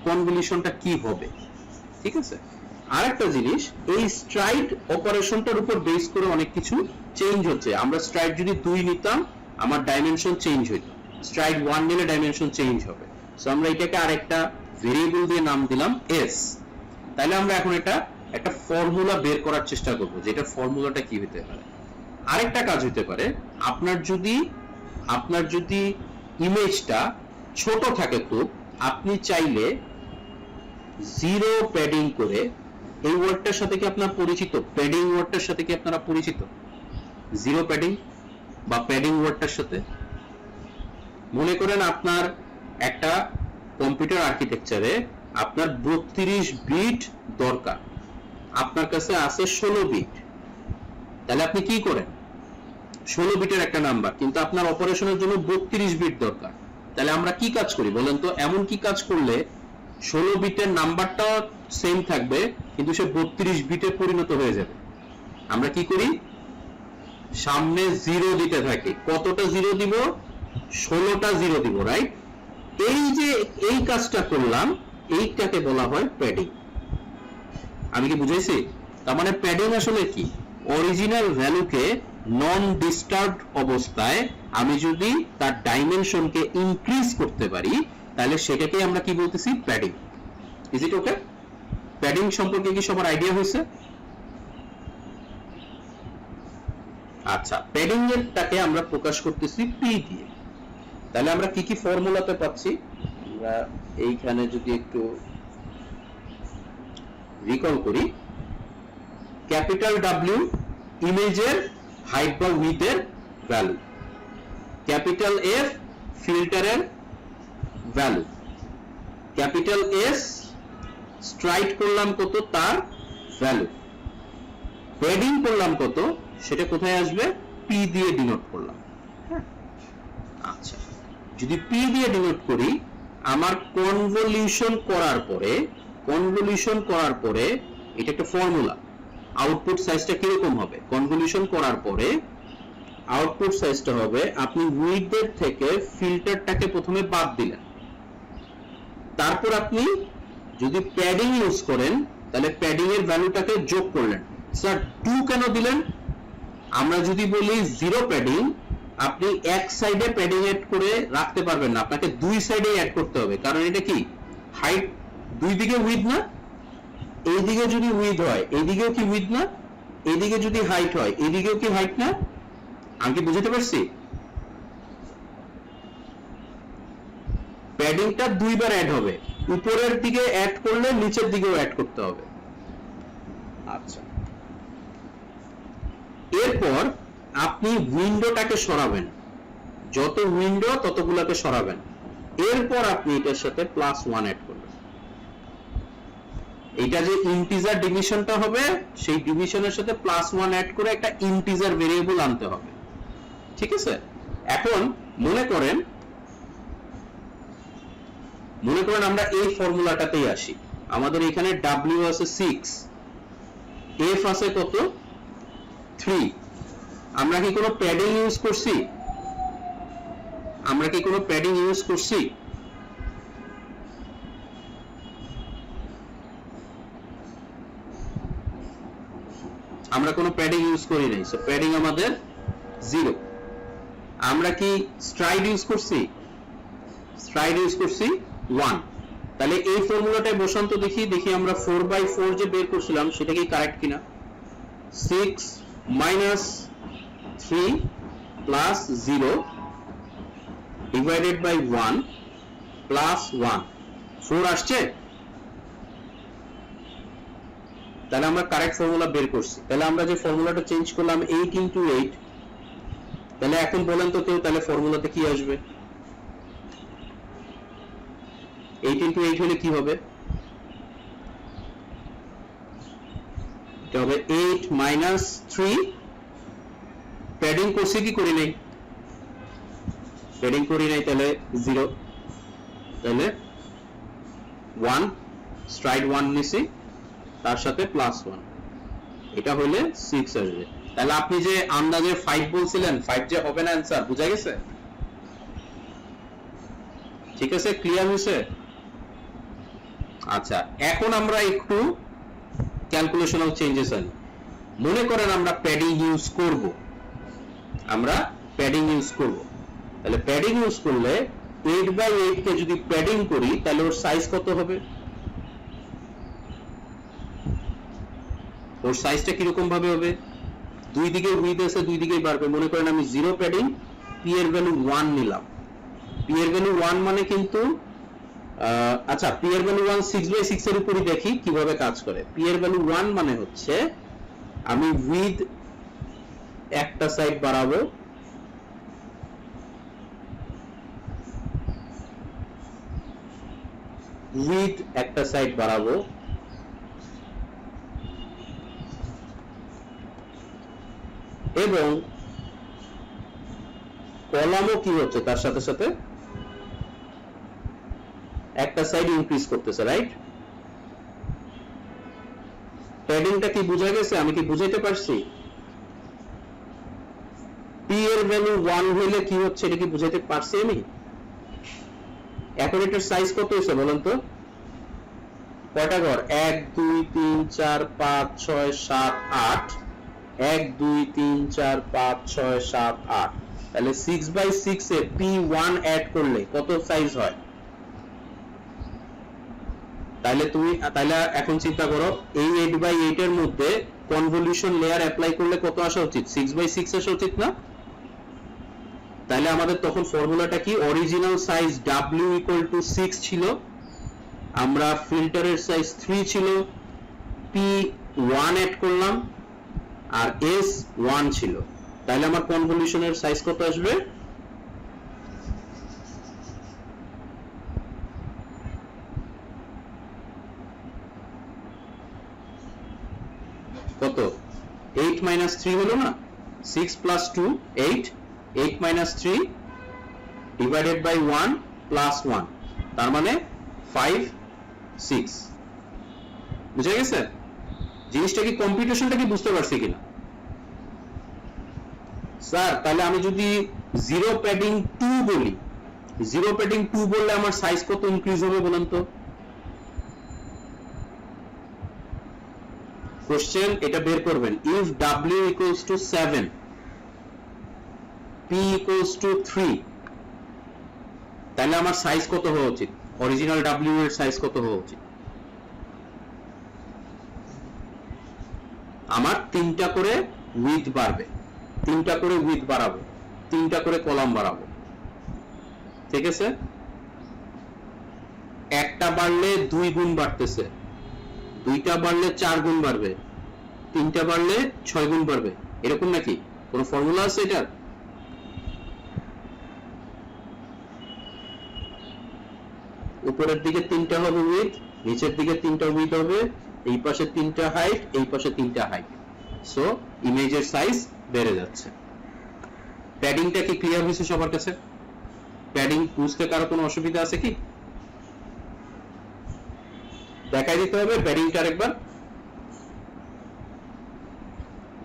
কনভলিউশনটা কি হবে, ঠিক আছে? আরেকটা জিনিস, এই স্ট্রাইড অপারেশনটার উপর বেস করে অনেক কিছু চেঞ্জ হচ্ছে। আমরা স্ট্রাইড যদি 2 নিতাম, আমার ডাইমেনশন চেঞ্জ হইতো, স্ট্রাইড 1 নিলে ডাইমেনশন চেঞ্জ হবে। সো আমরা এটাকে আরেকটা ভেরিয়েবল দিয়ে নাম দিলাম s। তাহলে আমরা এখন একটা ফর্মুলা বের করার চেষ্টা করব, যেটা ফর্মুলাটা কি হতে পারে। আরেকটা কাজ হতে পারে, আপনার যদি ইমেজটা ছোট থাকে, তো আপনি চাইলে জিরো প্যাডিং করে, এই ওয়ার্ডটার সাথে কি আপনারা পরিচিত? প্যাডিং ওয়ার্ডটার সাথে কি আপনারা পরিচিত? জিরো প্যাডিং বা প্যাডিং ওয়ার্ডটার সাথে মনে করেন আপনার একটা কম্পিউটার আর্কিটেকচারে আপনার 32 বিট দরকার, আপনার কাছে আছে 16 বিট, তাহলে আপনি কি করেন? 16 বিটের একটা নাম্বার, কিন্তু আপনার অপারেশনের জন্য 32 বিট দরকার, তাহলে আমরা কি কাজ করি বলেন তো? এমন কি কাজ করলে 16 বিটের নাম্বারটা সেম থাকবে কিন্তু সে 32 বিটে পরিণত হয়ে যাবে? আমরা কি করি? সামনে জিরো দিতে থাকি। কতটা জিরো দিব? 16টা জিরো দিব, রাইট? এই যে এই কাজটা করলাম, এইটাকে বলা হয় প্যাডিং। আমি কি বুঝাইছি? তার মানে প্যাডিং আসলে কি? অরিজিনাল ভ্যালুকে নন ডিস্টার্বড অবস্থায় আমি যদি তার ডাইমেনশনকে ইনক্রিজ করতে পারি, তাহলে সেটাকে আমরা কি বলতেছি? Padding. Is it okay? Padding সম্পর্কে কি সবার আইডিয়া হয়েছে? আচ্ছা, প্যাডিং এরটাকে আমরা প্রকাশ করতেছি পি দিয়ে। তাহলে আমরা কি কি ফর্মুলাতে পাচ্ছি? আমরা এইখানে যদি একটু রিকল করি, ক্যাপিটাল ডাব্লিউ ইমেজের হাইট বা উইডথের ভ্যালু, ক্যাপিটাল এফ ফিল্টারের ভ্যালু, ক্যাপিটাল এস স্ট্রাইড করলাম কত তার ভ্যালু, প্যাডিং করলাম কত সেটা কোথায় আসবে? পি দিয়ে ডিনোট করলাম। আচ্ছা, যদি পি দিয়ে ডিনোট করি, আমার কনভলিউশন করার পরে এটা একটা ফর্মুলা, আউটপুট সাইজটা কিরকম হবে? কনভলিউশন করার পরে আউটপুট সাইজটা হবে, আপনি উইডথের থেকে ফিল্টারটাকে প্রথমে বাদ দিলেন, তারপর আপনি যদি প্যাডিং ইউজ করেন তাহলে প্যাডিং এর ভ্যালুটাকে যোগ করলেন। স্যার 2 কেন দিলেন? আমরা যদি বলি জিরো প্যাডিং, আপনি এক সাইডে প্যাডিং এড করে রাখতে পারবেন না, আপনাকে দুই সাইডে অ্যাড করতে হবে। কারণ এটা কি? হাইট দুই দিকে উইথ না? এইদিকে যদি উইথ হয় এইদিকেও কি উইথ না? এইদিকে যদি হাইট হয় এইদিকেও কি হাইট না? আমি কি বুঝতে পারছি? প্যাডিংটা দুইবার অ্যাড হবে, উপরের দিকে অ্যাড করলে নিচের দিকেও অ্যাড করতে হবে। আচ্ছা, এরপর আপনি উইন্ডোটাকে সরাবেন, যত উইন্ডো ততগুলোকে সরাবেন, এরপর আপনি এটার সাথে +1 অ্যাড করবেন। এটা যে ইন্টিজার ডিভিশনটা হবে, সেই ডিভিশনের সাথে +1 অ্যাড করে একটা ইন্টিজার ভেরিয়েবল আনতে হবে। ঠিক আছে? এখন মনে করেন আমরা এই ফর্মুলাটাতেই আসি। আমাদের এখানে W আছে 6, F আছে কত? 3। আমরা কি কোনো প্যাডিং ইউজ করছি? আমরা কোনো প্যাডিং ইউজ করি নাই, সো প্যাডিং আমাদের 0। আমরা কি স্ট্রাইড ইউজ করছি? স্ট্রাইড ইউজ করছি 1। তাহলে এই ফর্মুলাটায় বসান্ত দেখি আমরা 4/4 যে বের করছিলাম সেটা কি কারেক্ট কিনা? 6 - 3 + 0 ডিভাইডেড বাই 1 + 1, 4 আসছে? তাহলে আমরা কারেক্ট ফর্মুলা বের করছি। তাহলে আমরা যে ফর্মুলাটা চেঞ্জ করলাম 8 × 8, তাহলে এখন বলেন তো কেউ, তাহলে ফর্মুলাতে কি আসবে? 8 × 8 হলে কি হবে? এটা হবে 8 - 3। প্যাডিং করছি কি করি নাই? প্যাডিং করি নাই, তাহলে 0, তাহলে 1 স্ট্রাইড 1 নিছি, তার সাথে +1, এটা হলে 6 আসবে। তাহলে আপনি যে আন্দাজে 5 বলছিলেন, 5 যে হবে না অ্যানসার, বুঝা গেছে? ঠিক আছে, ক্লিয়ার হয়েছে? আচ্ছা, এখন আমরা একটু ক্যালকুলেশনাল চেঞ্জেস আনি। মনে করেন আমরা প্যাডিং ইউজ করব, তাহলে প্যাডিং ইউজ করলে 8/8 কে যদি প্যাডিং করি তাহলে ওর সাইজ কত হবে? ওর সাইজটা কিরকম ভাবে হবে? দুই দিকে উইথ আছে, দুই দিকেই বাড়বে। মনে করেন আমি 0 প্যাডিং, পি এর ভ্যালু 1 নিলাম। পি এর ভ্যালু 1 মানে কিন্তু আচ্ছা, p এর ভ্যালু 1 6/6 এর উপরই দেখি কিভাবে কাজ করে। p এর ভ্যালু 1 মানে হচ্ছে আমি উইথ একটা সাইড বাড়াবো, উইথ একটা সাইড বাড়াবো, এবং কলামও কি হচ্ছে তার সাথে সাথে একটা সাইড ইনক্রিজ করতেছে, রাইট? প্যাডিংটা কি বোঝা গেছে? আমি কি বুঝাইতে পারছি? p এর ভ্যালু 1 হইলে কি হচ্ছে এটা কি বুঝাইতে পারছি আমি? এখন এটার সাইজ কত হইছে বলেন তো? কয়টা ঘর? 1 2 3 4 5 6 7 8, 1 2 3 4 5 6 7 8, তাহলে 6/6 এ p1 অ্যাড করলে কত সাইজ হয়? তাহলে এখন চিন্তা করো, এই 8/8 এর মধ্যে কনভলিউশন লেয়ার অ্যাপ্লাই করলে কত আসা উচিত? 6/6 আসা উচিত না? তাহলে আমাদের তখন ফর্মুলাটা কি? অরিজিনাল সাইজ w = 6 ছিল, আমরা ফিল্টারের সাইজ 3 ছিল, p1 অ্যাড করলাম, আর s1 ছিল। তাহলে আমার কনভলিউশনের সাইজ কত আসবে? কত? 8 - 3 হলো না? 6 + 2 8, 8 - 3 ডিভাইডেড বাই 1 প্লাস 1, তার মানে 5 6। বুঝা গেছে জিনিসটা? কি কম্পিউটেশনটা কি বুঝতে পারছি কিনা স্যার? তাহলে আমি যদি 0 প্যাডিং 2 বলি, 0 প্যাডিং 2 বললে আমার সাইজ কত ইনক্রিজ হবে বলেন তো? কোশ্চেন এটা বের করবেন। ইফ w = 7, p = 3, তাহলে আমার সাইজ কত হওয়া উচিত? অরিজিনাল w এর সাইজ কত হওয়া উচিত? আমার 3টা করে উইথ বাড়বে, 3টা করে উইথ বাড়াবো, 3টা করে কলাম বাড়াবো, ঠিক আছে? একটা বাড়লে 2 গুণ বাড়তেছে, 2টা বাড়লে 4 গুণ বাড়বে, 3টা বাড়লে 6 গুণ বাড়বে, এরকম নাকি? কোন ফর্মুলা আছে এটার? উপরের দিকে 3টা হবে উইথ, নিচের দিকে 3টা উইথ হবে, এই পাশে 3টা হাইট, এই পাশে 3টা হাইট, সো ইমেজের সাইজ বেড়ে যাচ্ছে। প্যাডিংটা কি ক্লিয়ার হয়েছে সবার কাছে? প্যাডিং বুঝতে কারো কোনো অসুবিধা আছে কি? দেখাই দিতে হবে প্যাডিংটা আরেকবার।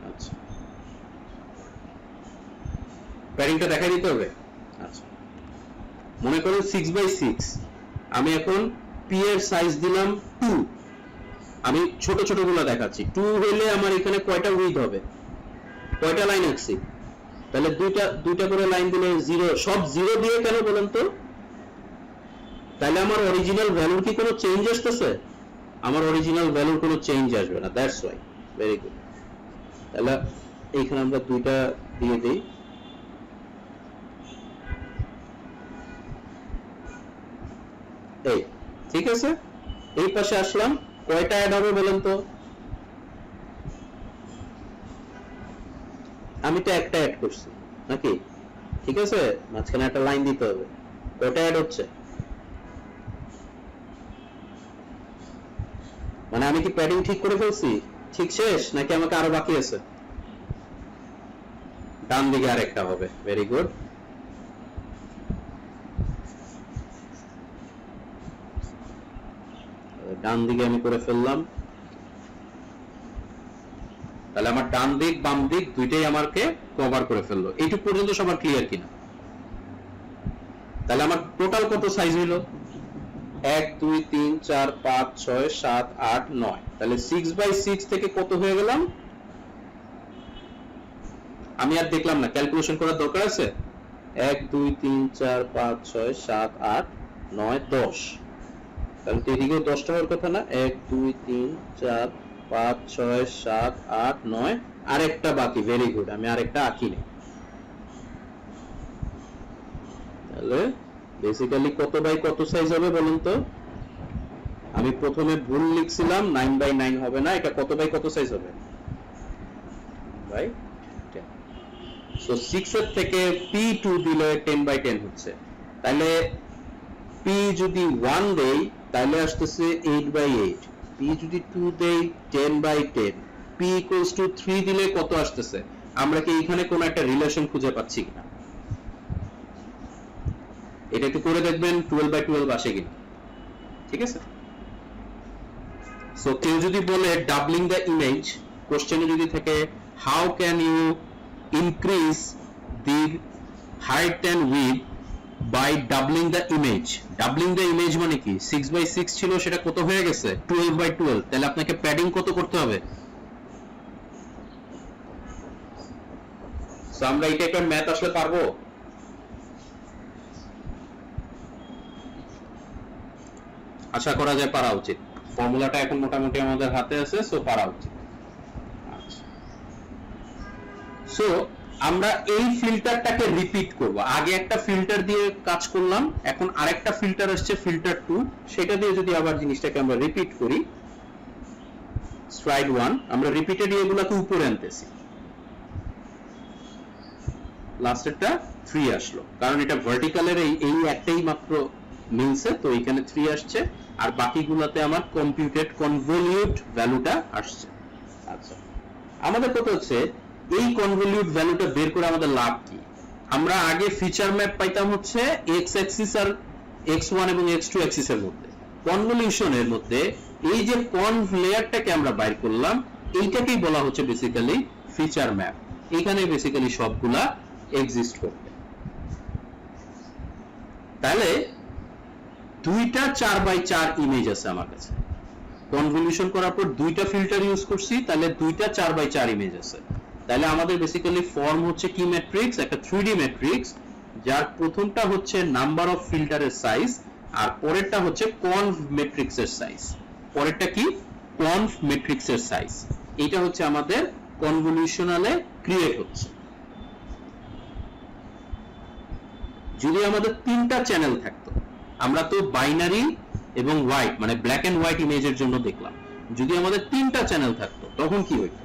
আচ্ছা, প্যাডিংটা দেখাই দিতে হবে। আচ্ছা, মনে করো 6/6, আমি এখন p এর সাইজ দিলাম 2, আমি ছোট ছোট গুলো দেখাচ্ছি। 2 হইলে আমার এখানে কয়টা উইথ হবে? কয়টা লাইন আঁকছি? তাহলে দুইটা করে লাইন দিলে 0, সব 0 দিয়ে কেন বলেন তো? তাহলে আমার অরিজিনাল ভ্যালুর কি কোনো চেঞ্জ আসতেছে? আমার অরিজিনাল ভ্যালুর কোনো চেঞ্জ আসবে না, দ্যাটস ওয়াই। Very good. তাহলে এইখানে আমরা 2টা দিয়ে দিই। এই ঠিক আছে, এই পাশে আসলাম, কয়টা অ্যাড হবে বলেন তো? আমি তো একটা অ্যাড করছি নাকি? ঠিক আছে, মাঝখানে একটা লাইন দিতে হবে। কয়টা অ্যাড হচ্ছে? মানে আমি কি প্যাডিং ঠিক করে ফেলছি? ঠিক শেষ নাকি আমাকে আরো বাকি আছে? ডান দিকে আরেকটা হবে। Very good. ডান দিকে আমি করে ফেললাম। তাহলে আমার ডান দিক বাম দিক দুইটাই আমাকে কভার করে ফেললো। এইটুকু পর্যন্ত সবার ক্লিয়ার কিনা? তাহলে আমার টোটাল কত সাইজ হইলো? 1 2 3 4 5 6 7 8 9, তাহলে 6/6 থেকে কত হয়ে গেলাম? আমি আর দেখলাম না, ক্যালকুলেশন করার দরকার আছে? 1 2 3 4 5 6 7 8 9 10, তাহলে এদিকেও 10টা হওয়ার কথা না? 1 2 3 4 5 6 7 8 9, আরেকটা বাকি। ভেরি গুড, আমি আরেকটা আঁকি নেই। তাহলে বেসিক্যালি কত বাই কত সাইজ হবে বলুন তো? আমি প্রথমে ভুল লিখছিলাম, 9/9 হবে না, এটা কত বাই কত সাইজ হবে ভাই? সো 6 এর থেকে p2 দিলে 10/10 হচ্ছে। তাহলে p যদি 1 দেই তাহলে আসতেছে 8/8, p যদি 2 দেই 10/10, p equals to 3 দিলে কত আসতেছে? আমরা কি এখানে কোনো একটা রিলেশন খুঁজে পাচ্ছি কিনা? এটা একটু করে দেখবেন 12/12 আসে কিনা, ঠিক আছে? সো কেউ যদি বলে ডাবলিং দ্য ইমেজ, কোশ্চেনে যদি থাকে how can you increase the height and width by doubling the image. Doubling the image মানে কি? 6/6 ছিল, সেটা কত হয়ে গেছে? 12/12। তাহলে আপনাকে প্যাডিং কত করতে হবে? সো আমরা এটা একটা ম্যাথ আসলে পারবো? আশা করা যায় পারা উচিত। ফর্মুলাটা এখন মোটামুটি আমাদের হাতে আছে, সো পারা উচিত। সো আমরা এই ফিল্টারটাকে রিপিট করব। আগে একটা ফিল্টার দিয়ে কাজ করলাম, এখন আরেকটা ফিল্টার আসছে ফিল্টার 2, সেটা দিয়ে যদি আবার জিনিসটাকে আমরা রিপিট করি, স্লাইড 1 আমরা রিপিটেড এগুলোকে উপরে আনতেছি। লাস্টেরটা 3 আসলো, কারণ এটা ভার্টিক্যালের এই একটাই মাত্র মিলছে, তো এখানে 3 আসছে, আর বাকিগুলোতে আমার কম্পিউটেড কনভলিউট ভ্যালুটা আসছে। আচ্ছা, আমাদের কথা হচ্ছে এই কনভলিউট ভ্যালুটা বের করে আমাদের লাভ কি? আমরা আগে ফিচার ম্যাপ পাইতাম হচ্ছে x অ্যাক্সিস আর x1 এবং x2 অ্যাক্সিসের মধ্যে। কনভলিউশনের মধ্যে এই যে কনভ লেয়ারটাকে আমরা বাইর করলাম, এইটাকেই বলা হচ্ছে বেসিক্যালি ফিচার ম্যাপ। এখানে বেসিক্যালি সবগুলা এক্সিস্ট করবে। তাহলে দুইটা 4/4 ইমেজ আছে আমার কাছে, কনভলিউশন করার পর দুইটা ফিল্টার ইউজ করছি, তাহলে দুইটা 4/4 ইমেজ আছে। তাহলে আমাদের বেসিক্যালি ফর্ম হচ্ছে কি ম্যাট্রিক্স? একটা 3D ম্যাট্রিক্স, যার প্রথমটা হচ্ছে নাম্বার অফ ফিল্টারের সাইজ, আর পরেরটা হচ্ছে কনভ ম্যাট্রিক্সের সাইজ। পরেরটা কি? কনভ ম্যাট্রিক্সের সাইজ। এটা হচ্ছে আমাদের কনভলিউশনালে ক্রিয়েট হচ্ছে। যদি আমাদের তিনটা চ্যানেল থাকতো, আমরা তো বাইনারি এবং হোয়াইট মানে ব্ল্যাক এন্ড হোয়াইট ইমেজের জন্য দেখলাম, যদি আমাদের তিনটা চ্যানেল থাকতো তখন কি হইতো?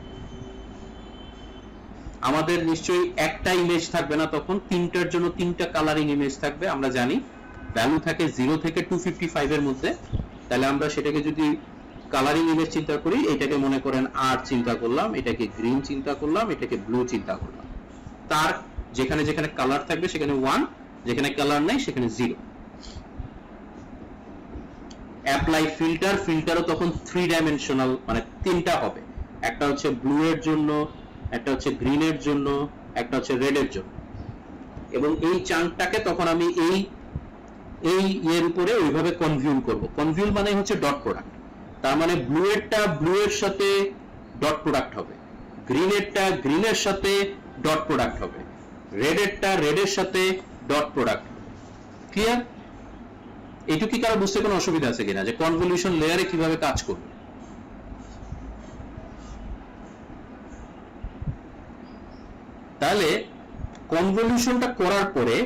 আমাদের নিশ্চয়ই একটা ইমেজ থাকবে না, তখন তিনটার জন্য তিনটা কালারিং ইমেজ থাকবে। আমরা জানি ভ্যালু থাকে 0 থেকে 255 এর মধ্যে। তাহলে আমরা সেটাকে যদি কালারিং ইমেজ চিন্তা করি, এটাকে মনে করেন আর চিন্তা করলাম, এটাকে গ্রিন চিন্তা করলাম, এটাকে ব্লু চিন্তা করলাম। তার যেখানে যেখানে কালার থাকবে সেখানে 1, যেখানে কালার নাই সেখানে 0। অ্যাপ্লাই ফিল্টার, ফিল্টারও তখন 3 ডাইমেনশনাল, মানে তিনটা হবে। একটা হচ্ছে ব্লু এর জন্য, একটা হচ্ছে গ্রিন এর জন্য, একটা হচ্ছে রেড এর জন্য। এবং এই চাঙ্কটাকে তখন আমি এই এর উপরে ওইভাবে কনভিউল করব। কনভিউল মানে হচ্ছে ডট প্রোডাক্ট। তার মানে ব্লু এরটা ব্লু এর সাথে ডট প্রোডাক্ট হবে, গ্রিন এরটা গ্রিনের সাথে ডট প্রোডাক্ট হবে, রেড এরটা রেড এর সাথে ডট প্রোডাক্ট হবে। ক্লিয়ার? এইটুকু কি কারো বুঝতে কোনো অসুবিধা আছে কিনা যে কনভলিউশন লেয়ারে কিভাবে কাজ করবে? তাহলে কনভলিউশনটা করার পরে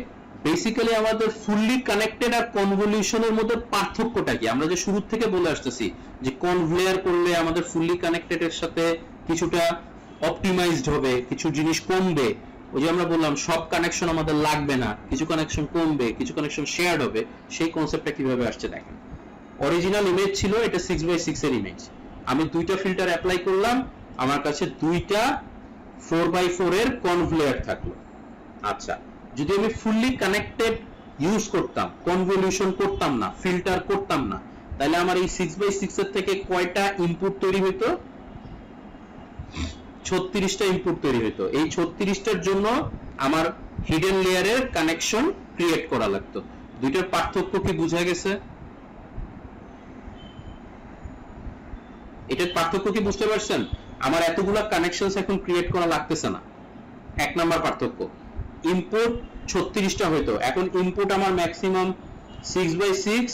বেসিক্যালি আমাদের ফুললি কানেক্টেড আর কনভলিউশনের মধ্যে পার্থক্যটা কি? আমরা যে শুরু থেকে বলে আসতেছি যে কনভ লেয়ার করলে আমাদের ফুললি কানেক্টেড এর সাথে কিছুটা অপটিমাইজড হবে, কিছু জিনিস কমবে। ওই যে আমরা বললাম সব কানেকশন আমাদের লাগবে না, কিছু কানেকশন কমবে, কিছু কানেকশন শেয়ার্ড হবে। সেই কনসেপ্টটা কিভাবে আসছে দেখেন। অরিজিনাল ইমেজ ছিল এটা 6/6 এর ইমেজ, আমি দুইটা ফিল্টার অ্যাপ্লাই করলাম, আমার কাছে দুইটা 4/4 এর কনভ লেয়ার থাকলো। আচ্ছা, যদি আমি ফুললি কানেক্টেড ইউজ করতাম, কনভলিউশন করতাম না, ফিল্টার করতাম না, তাহলে আমার এই 6/6 এর থেকে কয়টা ইনপুট তৈরি হইতো? 36টা ইনপুট তৈরি হইতো। এই 36টার জন্য আমার হিডেন লেয়ারের কানেকশন ক্রিয়েট করা লাগতো। দুইটার পার্থক্য কি বোঝা গেছে? এটার পার্থক্য কি বুঝতে পারছেন? আমার এতগুলা কানেকশনস এখন ক্রিয়েট করা লাগতেছে না। এক নাম্বার পার্থক্য, ইনপুট 36টা হইতো, এখন ইনপুট আমার ম্যাক্সিমাম 6/6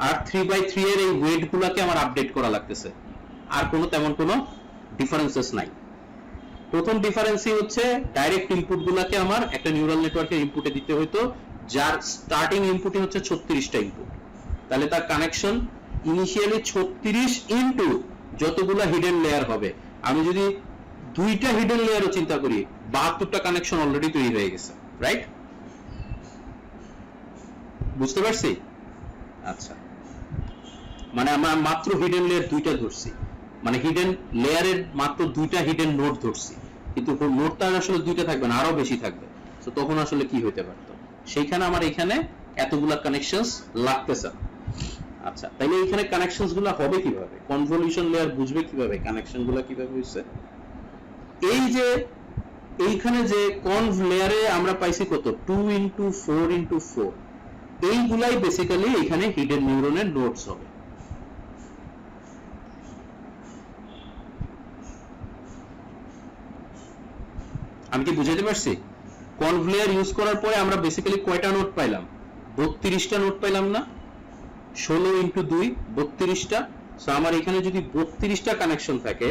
আর 3/3 এর এই ওয়েট গুলাকে আমার আপডেট করা লাগতেছে। আর কোনো তেমন কোনো ডিফারেন্সেস নাই। প্রথম ডিফারেন্সই হচ্ছে ডাইরেক্ট ইনপুট গুলাকে আমার একটা নিউরাল নেটওয়ার্কের ইনপুটে দিতে হইতো, যার স্টার্টিং ইনপুটই হচ্ছে 36টা ইনপুট, তাহলে তার কানেকশন ইনিশিয়ালি 36 ইনটু যতগুলা হিডেন লেয়ার হবে। আমি যদি 2টা হিডেন লেয়ারও চিন্তা করি, 72টা কানেকশন অলরেডি তৈরি হয়ে গেছে, রাইট? বুঝতে পারছি? আচ্ছা, মানে আমরা মাত্র হিডেন লেয়ার 2টা ধরছি, মানে হিডেন লেয়ারের মাত্র 2টা হিডেন নোড ধরছি, কিন্তু নোডটা আসলে 2টা থাকবে না, আরো বেশি থাকবে। তো তখন আসলে কি হইতে পারতো, সেইখানে আমার এখানে এতগুলা কানেকশনস লাগতেছে। আচ্ছা, তাইলে এইখানে কানেকশনস গুলো হবে কিভাবে? কনভলিউশন লেয়ার বুঝবে কিভাবে কানেকশন গুলো কিভাবে হইছে? এই যে এইখানে যে কনভ লেয়ারে আমরা পাইছি কত 2 × 4 × 4, এইগুলাই বেসিক্যালি এখানে হিডেন নিউরনের নোডস হবে। আমি কি বুঝাতে পারছি? কনভ লেয়ার ইউজ করার পরে আমরা বেসিক্যালি কয়টা নোড পাইলাম? 32টা নোড পাইলাম না? 16 × 2 32টা। সো আমার এখানে যদি 32টা কানেকশন থাকে,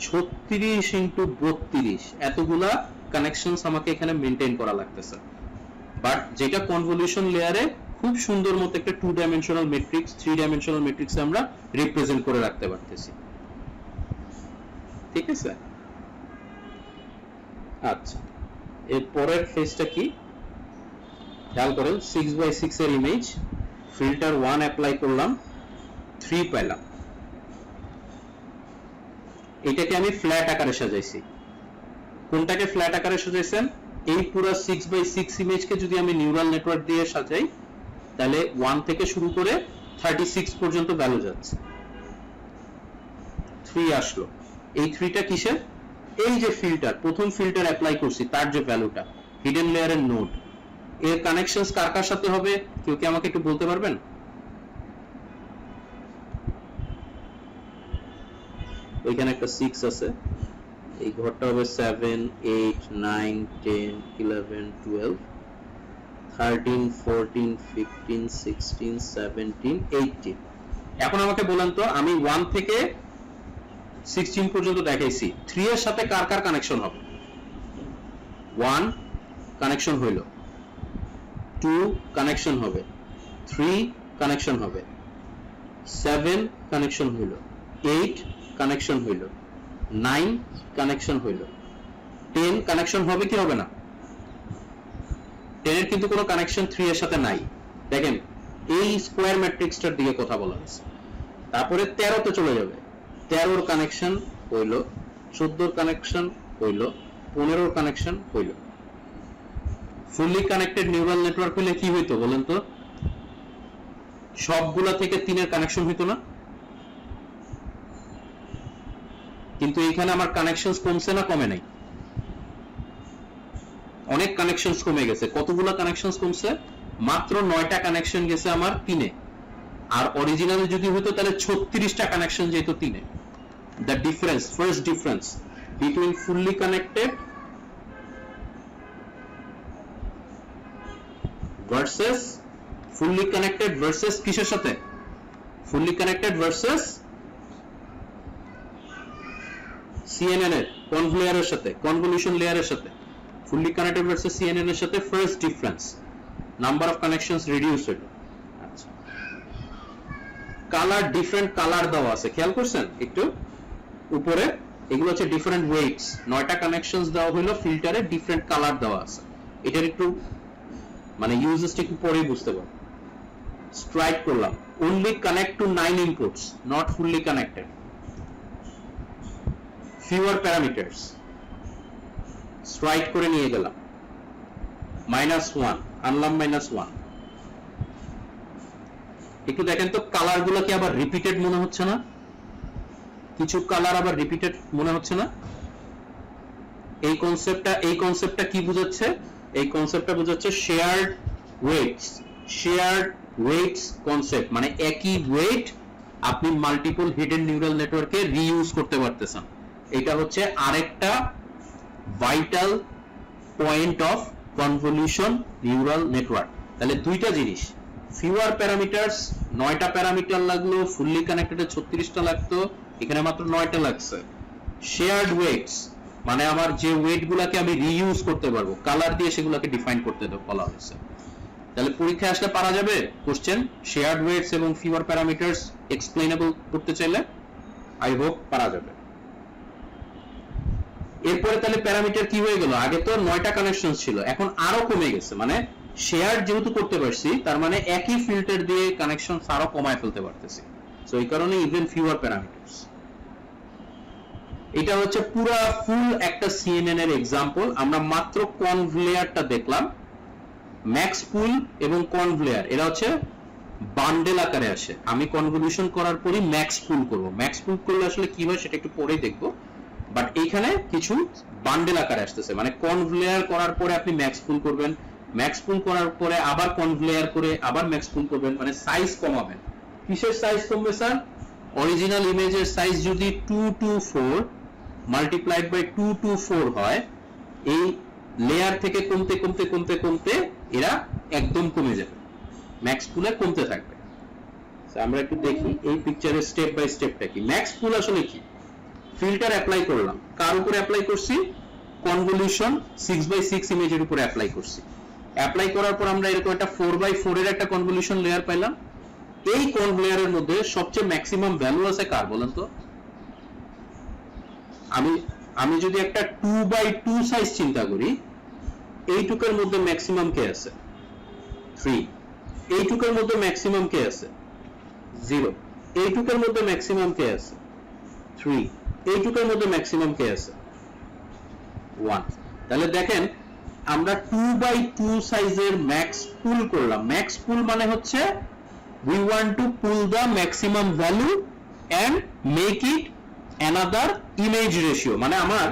36 × 32 এতগুলা কানেকশনস আমাকে এখানে মেইনটেইন করা লাগতেছে। বাট যেটা কনভলিউশন লেয়ারে খুব সুন্দর মতো একটা 2 ডাইমেনশনাল ম্যাট্রিক্স 3 ডাইমেনশনাল ম্যাট্রিক্সে আমরা রিপ্রেজেন্ট করে রাখতে পারতেছি, ঠিক আছে? আচ্ছা, এর পরের ফেজটা কি খেয়াল করেন। 6x6 এর ইমেজ, ফিল্টার 1 অ্যাপ্লাই করলাম, 3 পেলাম। এটাকে আমি ফ্ল্যাট আকারে সাজাইছি। কোনটাকে ফ্ল্যাট আকারে সাজাইছেন? এই পুরো 6x6 ইমেজকে যদি আমি নিউরাল নেটওয়ার্ক দিয়ে সাজাই, তাহলে 1 থেকে শুরু করে 36 পর্যন্ত ভ্যালু যাচ্ছে। 3 আসলো। এই 3টা কিসের? এই যে ফিল্টার, প্রথম ফিল্টার অ্যাপ্লাই করছি তার যে ভ্যালুটা, হিডেন লেয়ারের নোড। এর কানেকশনস কার কার সাথে হবে কেউ কি আমাকে একটু বলতে পারবেন? ওইখানে একটা 6 আছে, এই ঘরটা হবে 7 8 9 10 11 12 13 14 15 16 17 18। এখন আমাকে বলেন তো, আমি 1 থেকে 16 পর্যন্ত দেখাইছি, 3 এর সাথে কার কার কানেকশন হবে? 1 কানেকশন হইল, 2 কানেকশন হবে, 3 কানেকশন হবে, 7 কানেকশন হইল, 8 কানেকশন হইল, 9 কানেকশন হইল, 10 কানেকশন হবে কি হবে না? 10 এর কিন্তু কোনো কানেকশন 3 এর সাথে নাই। দেখেন এই স্কয়ার ম্যাট্রিক্সটার দিকে কথা বলা হচ্ছে। তারপরে 13 তে চলে যাবে, 13 এর কানেকশন হইল, 14 এর কানেকশন হইল, 15 এর কানেকশন হইল। ফুললি কানেক্টেড নিউরাল নেটওয়ার্ক হলে কি হইতো বলেন তো? সবগুলা থেকে 3 এর কানেকশন হইতো না? কিন্তু এইখানে আমার কানেকশনস কমছে না কমে নাই? অনেক কানেকশনস কমে গেছে। কতগুলা কানেকশনস কমছে? মাত্র 9টা কানেকশন গেছে আমার 3 এ, আর অরিজিনালি যদি হতো তাহলে 36টা কানেকশন যেত 3 এ। The difference, first difference between fully connected versus fully connected versus কিসের সাথে? ফুললি কানেক্টেড ভার্সেস CNN এর কনভ লেয়ারের সাথে, কনভলিউশন লেয়ারের সাথে। ফুললি কানেক্টেড ভার্সেস CNN এর সাথে first difference, number of connections reduce হলো। আচ্ছা, কালার, ডিফারেন্ট কালার দেওয়া আছে, খেয়াল করছেন একটু উপরে? এগুলো হচ্ছে ডিফারেন্ট ওয়েটস। 9টা কানেকশনস দেওয়া হলো ফিল্টারে, ডিফারেন্ট কালার দেওয়া আছে। এটার একটু মানে ইউজেসটা একটু পরেই বুঝতে পারবো। স্ট্রাইক করলাম, only connect to 9 inputs, not fully connected, fewer parameters, strike করে নিয়ে গেলাম, -1 আনলাম, -1। একটু দেখেন তো কালার গুলো কি আবার রিপিটেড মনে হচ্ছে না? কিছু কালার আবার রিপিটেড মনে হচ্ছে না? এই কনসেপ্টটা কি বোঝাচ্ছে? এই কনসেপ্টটা বোঝাচ্ছে shared weights. Shared weights concept মানে একই ওয়েট আপনি মাল্টিপল হিডেন নিউরাল নেটওয়ার্কে রিইউজ করতে পারতেছেন। এটা হচ্ছে আরেকটা vital point of convolution neural network. তাহলে দুইটা জিনিস, ফিউয়ার প্যারামিটারস, 9টা প্যারামিটার লাগলো, ফুললি কানেক্টেডে 36টা লাগতো, এখানে মাত্র 9টা লাগছে। শেয়ার্ড ওয়েটস মানে আমার যে ওয়েট গুলাকে আমি রিইউজ করতে পারবো, কালার দিয়ে সেগুলোকে ডিফাইন করতে বলা হয়েছে। তাহলে পরীক্ষায় আসলে পারা যাবে কোশ্চেন শেয়ার্ড ওয়েটস এবং ফিভার প্যারামিটারস এক্সপ্লেনেবল করতে চাইলে আই হোপ পারা যাবে। এরপরে তাহলে প্যারামিটার কি হয়ে গেল, আগে তো 9টা কানেকশন ছিল, এখন আরো কমে গেছে, মানে শেয়ার যেহেতু করতে পারছি তার মানে একই ফিল্টার দিয়ে কানেকশন আরো কমায় ফেলতে পারতেছি। সো এই কারণে ইভেন ফিউয়ার প্যারামিটারস। এটা হচ্ছে পুরো ফুল একটা সিএনএন এর एग्जांपल। আমরা মাত্র কনভলেয়ারটা দেখলাম, ম্যাক্স পুল এবং কনভলেয়ার এরা হচ্ছে বান্ডেল আকারে আসে। আমি কনভলিউশন করার পরই ম্যাক্স পুল করব, ম্যাক্স পুল করলে আসলে কি হয় সেটা একটু পরেই দেখবো, বাট এইখানে কিছু বান্ডেল আকারে আসতেছে, মানে কনভলেয়ার করার পরে আপনি ম্যাক্স পুল করবেন, ম্যাক্স পুল করার পরে আবার কনভলেয়ার করে আবার ম্যাক্স পুল করবেন, মানে সাইজ কমাবেন। কিসের সাইজ কমবে স্যার? অরিজিনাল ইমেজের সাইজ যদি 224 মাল্টিপ্লাইড বাই 224 হয়, এই লেয়ার থেকে কমতে কমতে কমতে কমতে এরা একদম কমে যাবে, ম্যাক্স পুলে কমতে থাকবে। আমরা একটু দেখি এই পিকচারের স্টেপ বাই স্টেপটা কি। ম্যাক্স পুল আসলে কি? ফিল্টার অ্যাপ্লাই করলাম, কার উপরে অ্যাপ্লাই করছি? কনভলিউশন 6x6 ইমেজের উপরে অ্যাপ্লাই করছি। অ্যাপ্লাই করার পর আমরা এরকম একটা 4x4 এর একটা কনভলিউশন লেয়ার পাইলাম। এই কনভলেয়ারের মধ্যে সবচেয়ে ম্যাক্সিমাম ভ্যালু আছে কার বলেন তো? আমি যদি একটা 2x2 সাইজ চিন্তা করি, এইটুকের মধ্যে ম্যাক্সিমাম কে আছে? 3। এইটুকের মধ্যে ম্যাক্সিমাম কে আছে? 0। এইটুকের মধ্যে ম্যাক্সিমাম কে আছে? 3। এইটুকের মধ্যে ম্যাক্সিমাম কে আছে? 1। তাহলে দেখেন আমরা 2x2 সাইজের ম্যাক্স পুল করলাম। ম্যাক্স পুল মানে হচ্ছে we want to pull the maximum value and make it another image ratio, মানে আমার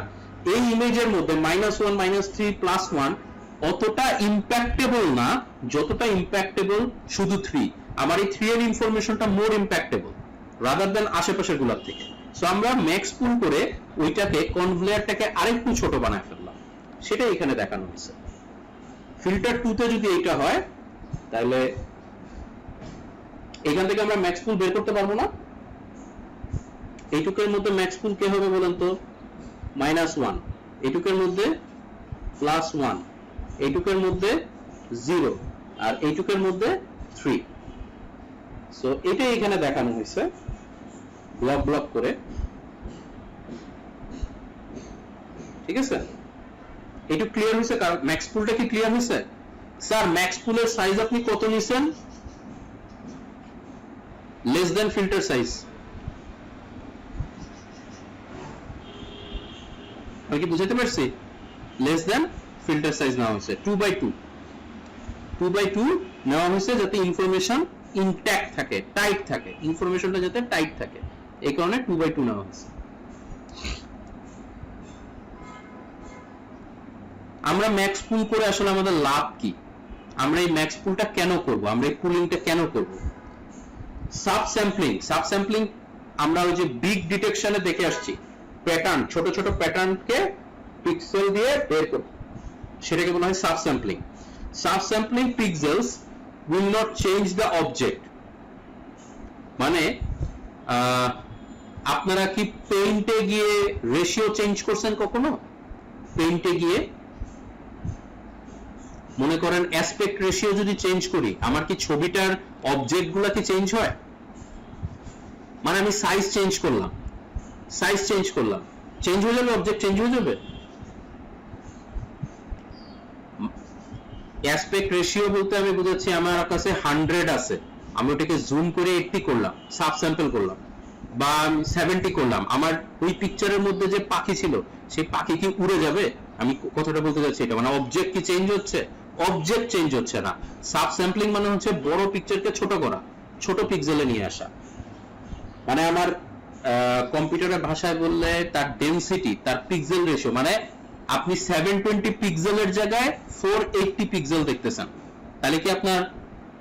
এই ইমেজের মধ্যে -1 -3 +1 অতটা ইম্প্যাক্টেবল না যতটা ইম্প্যাক্টেবল শুধু 3। আমার এই 3 এর ইনফরমেশনটা মোর ইম্প্যাক্টেবল রাদার দ্যান আশেপাশের গুলোর থেকে। সো আমরা ম্যাক্স পুল করে ওইটাকে কনভলেয়ারটাকে আরেকটু ছোট বানায় ফেললাম, সেটা এখানে দেখানো হয়েছে। ফিল্টার 2 তে যদি এইটা হয় তাহলে এখান থেকে আমরা ম্যাক্স পুল বের করতে পারবো না। এইটুকের মধ্যে ম্যাক্স পুল কে হবে বলেন তো? -1, এইটুকের মধ্যে +1, এইটুকের মধ্যে 0 আর এইটুকের মধ্যে 3। সো এটা এখানে দেখানো হয়েছে ব্লক ব্লক করে, ঠিক আছে? এটা ক্লিয়ার হয়েছে? ম্যাক্স পুলটা কি ক্লিয়ার হয়েছে? স্যার ম্যাক্স পুলের সাইজ আপনি কত নিছেন? Less than filter size. আমি কি বুঝাতে পারছি? লেস দেন ফিল্টার সাইজ নেওয়া হয়েছে 2x2 নেওয়া হয়েছে যাতে ইনফরমেশন ইনট্যাক্ট থাকে, টাইট থাকে, ইনফরমেশনটা যাতে টাইট থাকে, এই কারণে 2x2 নেওয়া হয়েছে। আমরা ম্যাক্স পুল করে আসলে আমাদের লাভ কি? আমরা এই ম্যাক্স পুলটা কেন করব? আমরা এই পুলিংটা কেন করব? সাবস্যাম্পলিং আমরা ওই যে বিগ ডিটেকশনে দেখে আসছি, প্যাটার্ন, ছোট ছোট প্যাটার্নকে পিক্সেল দিয়ে বের করব, সেটাকে বলা হয় subsampling. Subsampling pixels will not change the object. মানে আপনারা কি পেইন্টে গিয়ে রেশিও চেঞ্জ করছেন কখনো? পেইন্টে গিয়ে মনে করেন অ্যাসপেক্ট রেশিও যদি চেঞ্জ করি, আমার কি ছবিটার অবজেক্টগুলো কি চেঞ্জ হয়? মানে আমি সাইজ চেঞ্জ করলাম, চেঞ্জ হয়ে যাবে, অবজেক্ট চেঞ্জ হয়ে যাবে। অ্যাসপেক্ট রেশিও বলতে আমি বুঝাচ্ছি আমার কাছে 100 আছে, আমি ওটাকে জুম করে 80 করলাম, সাব স্যাম্পল করলাম, বা 70 করলাম, আমার ওই পিকচারের মধ্যে যে পাখি ছিল সেই পাখি কি উড়ে যাবে? আমি কথাটা বলতে যাচ্ছি এটা, মানে অবজেক্ট কি চেঞ্জ হচ্ছে? অবজেক্ট চেঞ্জ হচ্ছে না। সাব স্যাম্পলিং মানে হচ্ছে বড় পিকচারকে ছোট করা, ছোট পিক্সেলে নিয়ে আসা। মানে আমার কম্পিউটারের ভাষায় বললে তার ডেনসিটি, তার পিক্সেল রেশিও, মানে আপনি 720 পিক্সেলের জায়গায় 480 পিক্সেল দেখতেছেন, তাহলে কি আপনার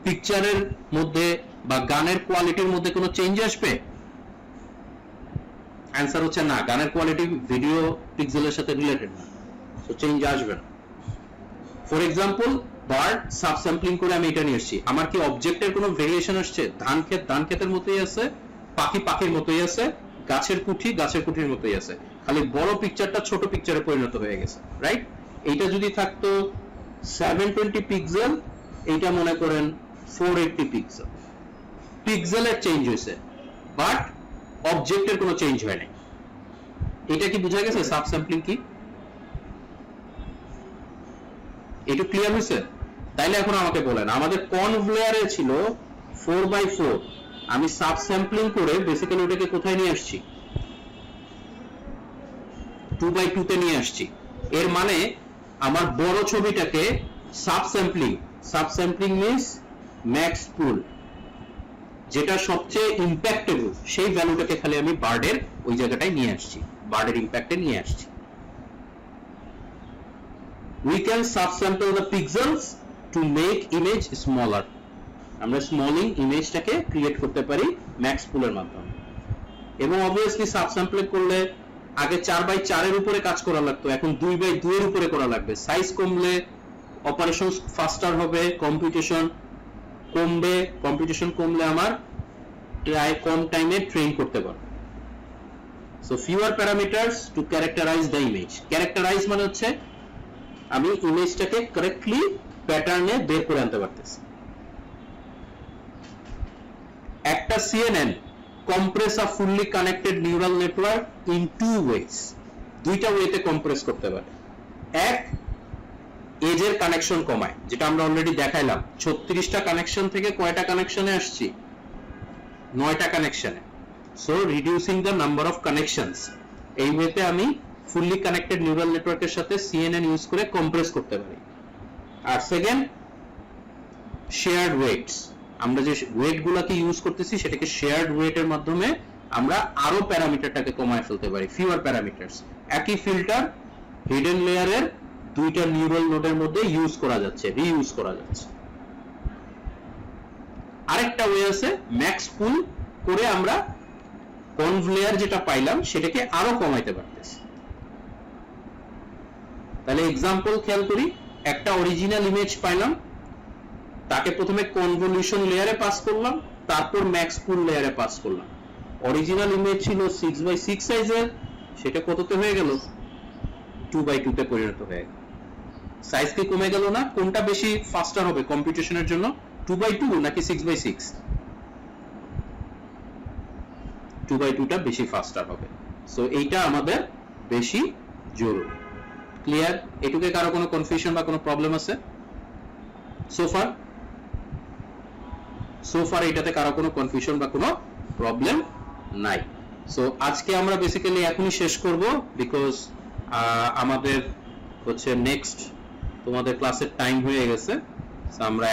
পিকচারের মধ্যে বা গানের কোয়ালিটির মধ্যে কোনো চেঞ্জ আসবে? অ্যান্সার হচ্ছে না, গানের কোয়ালিটি ভিডিও পিক্সেলের সাথে রিলেটেড না, সো চেঞ্জ আসবে না। ফর এক্সাম্পল বার্ড সাবস্যাম্পলিং করে আমি এটা নিয়ে এসেছি, আমার কি অবজেক্টের কোনো ভেরিয়েশন আসছে? ধান ক্ষেতের মতোই আছে, পাখির মতোই আছে, গাছের কুঠির মতোই আছে, খালি বড় পিকচারটা ছোট পিকচারে পরিণত হয়ে গেছে, রাইট? এইটা যদি থাকতো 720 পিক্সেল এইটা মনে করেন 480 পিক্সেল, পিক্সেলের চেঞ্জ হয়েছে বাট অবজেক্টের কোনো চেঞ্জ হয় নাই। এটা কি বোঝা গেছে সাব স্যাম্পলিং কি? এটা ক্লিয়ার হয়েছে? তাইলে এখন আমাকে বলেন, আমাদের কনভ লেয়ারে ছিল 4x4, আমি সাব স্যাম্পলিং করে বেসিক্যালি ওটাকে কোথায় নিয়ে আসছি? 2x2 তে নিয়ে আসছি। এর মানে আমার বড় ছবিটাকে সাব স্যাম্পলিং মিন্স ম্যাক্স পুল, যেটা সবচেয়ে ইম্প্যাক্টেবল সেই ভ্যালুটাকে খালি আমি বার্ডের ওই জায়গাটায় নিয়ে আসছি, বার্ডের ইম্প্যাক্টে নিয়ে আসছি। We can subsample the pixels to make image smaller. আমরা স্মলিং ইমেজটাকে ক্রিয়েট করতে পারি ম্যাক্স পুলের মাধ্যমে। এবং অবভিয়াসলি সাবস্যাম্পল করলে আগে 4x4 এর উপরে কাজ করা লাগতো, এখন 2x2 এর উপরে করা লাগবে। সাইজ কমলে অপারেশন ফাস্টার হবে, কম্পিউটেশন কমলে আমার কম টাইমে ট্রেন করতে পারবো। So fewer parameters to characterize the image. Characterize মানে হচ্ছে আমি ইমেজটাকে কারেক্টলি প্যাটার্নে বের করে আনতে পারতেছি। একটা CNN compress a fully connected neural network in two ways, দুইটা ওয়েতে কম্প্রেস করতে পারে। এক, এজের কানেকশন কমায়, যেটা আমরা অলরেডি দেখাইলাম। 36টা কানেকশন থেকে কয়টা কানেকশনে আসছি? 9টা কানেকশনে। So reducing the number of connections, এই ওয়েতে আমি ফুললি কানেক্টেড নিউরাল নেটওয়ার্কের সাথে CNN ইউজ করে কম্প্রেস করতে পারি। আর সেকেন্ড, শেয়ার্ড ওয়েটস, আমরা যে ওয়েট গুলাকে ইউজ করতেছি সেটাকে শেয়ার্ড ওয়েটের মাধ্যমে আমরা আরো প্যারামিটারটাকে কমায় ফেলতে পারি, ফিউয়ার প্যারামিটারস। একই ফিল্টার হিডেন লেয়ারের দুইটা নিউরাল নোডের মধ্যে ইউজ করা যাচ্ছে, রিইউজ করা যাচ্ছে। আরেকটা ওয়ে আছে, ম্যাক্স পুল করে আমরা কনভ লেয়ার যেটা পাইলাম সেটাকে আরো কমাইতে পারতেছি। তাহলে এক্সাম্পল খেয়াল করি, একটা অরিজিনাল ইমেজ পাইলাম, তাকে প্রথমে কনভলিউশন লেয়ারে পাস করলাম, তারপর ম্যাক্স পুল লেয়ারে পাস করলাম। অরিজিনাল ইমেজ ছিল 6x6 সাইজের, সেটা কততে হয়ে গেল? 2x2 তে পরিণত হয়ে গেল। সাইজ কি কমে গেল না? কোনটা বেশি ফাস্টার হবে কম্পিউটেশনের জন্য, 2x2 নাকি 6x6? 2x2 টা বেশি ফাস্টার হবে। সো এইটা আমাদের বেশি জরুরি। ক্লিয়ার? এটুকে কারো কোনো কনফিউশন বা কোনো প্রবলেম আছে? সোফার এটাতে কারো কোনো কনফিউশন বা কোনো প্রবলেম নাই। সো আজকে আমরা বেসিক্যালি এখনই শেষ করব, বিকজ আমাদের হচ্ছে নেক্সট তোমাদের ক্লাসের টাইম হয়ে গেছে। সো আমরা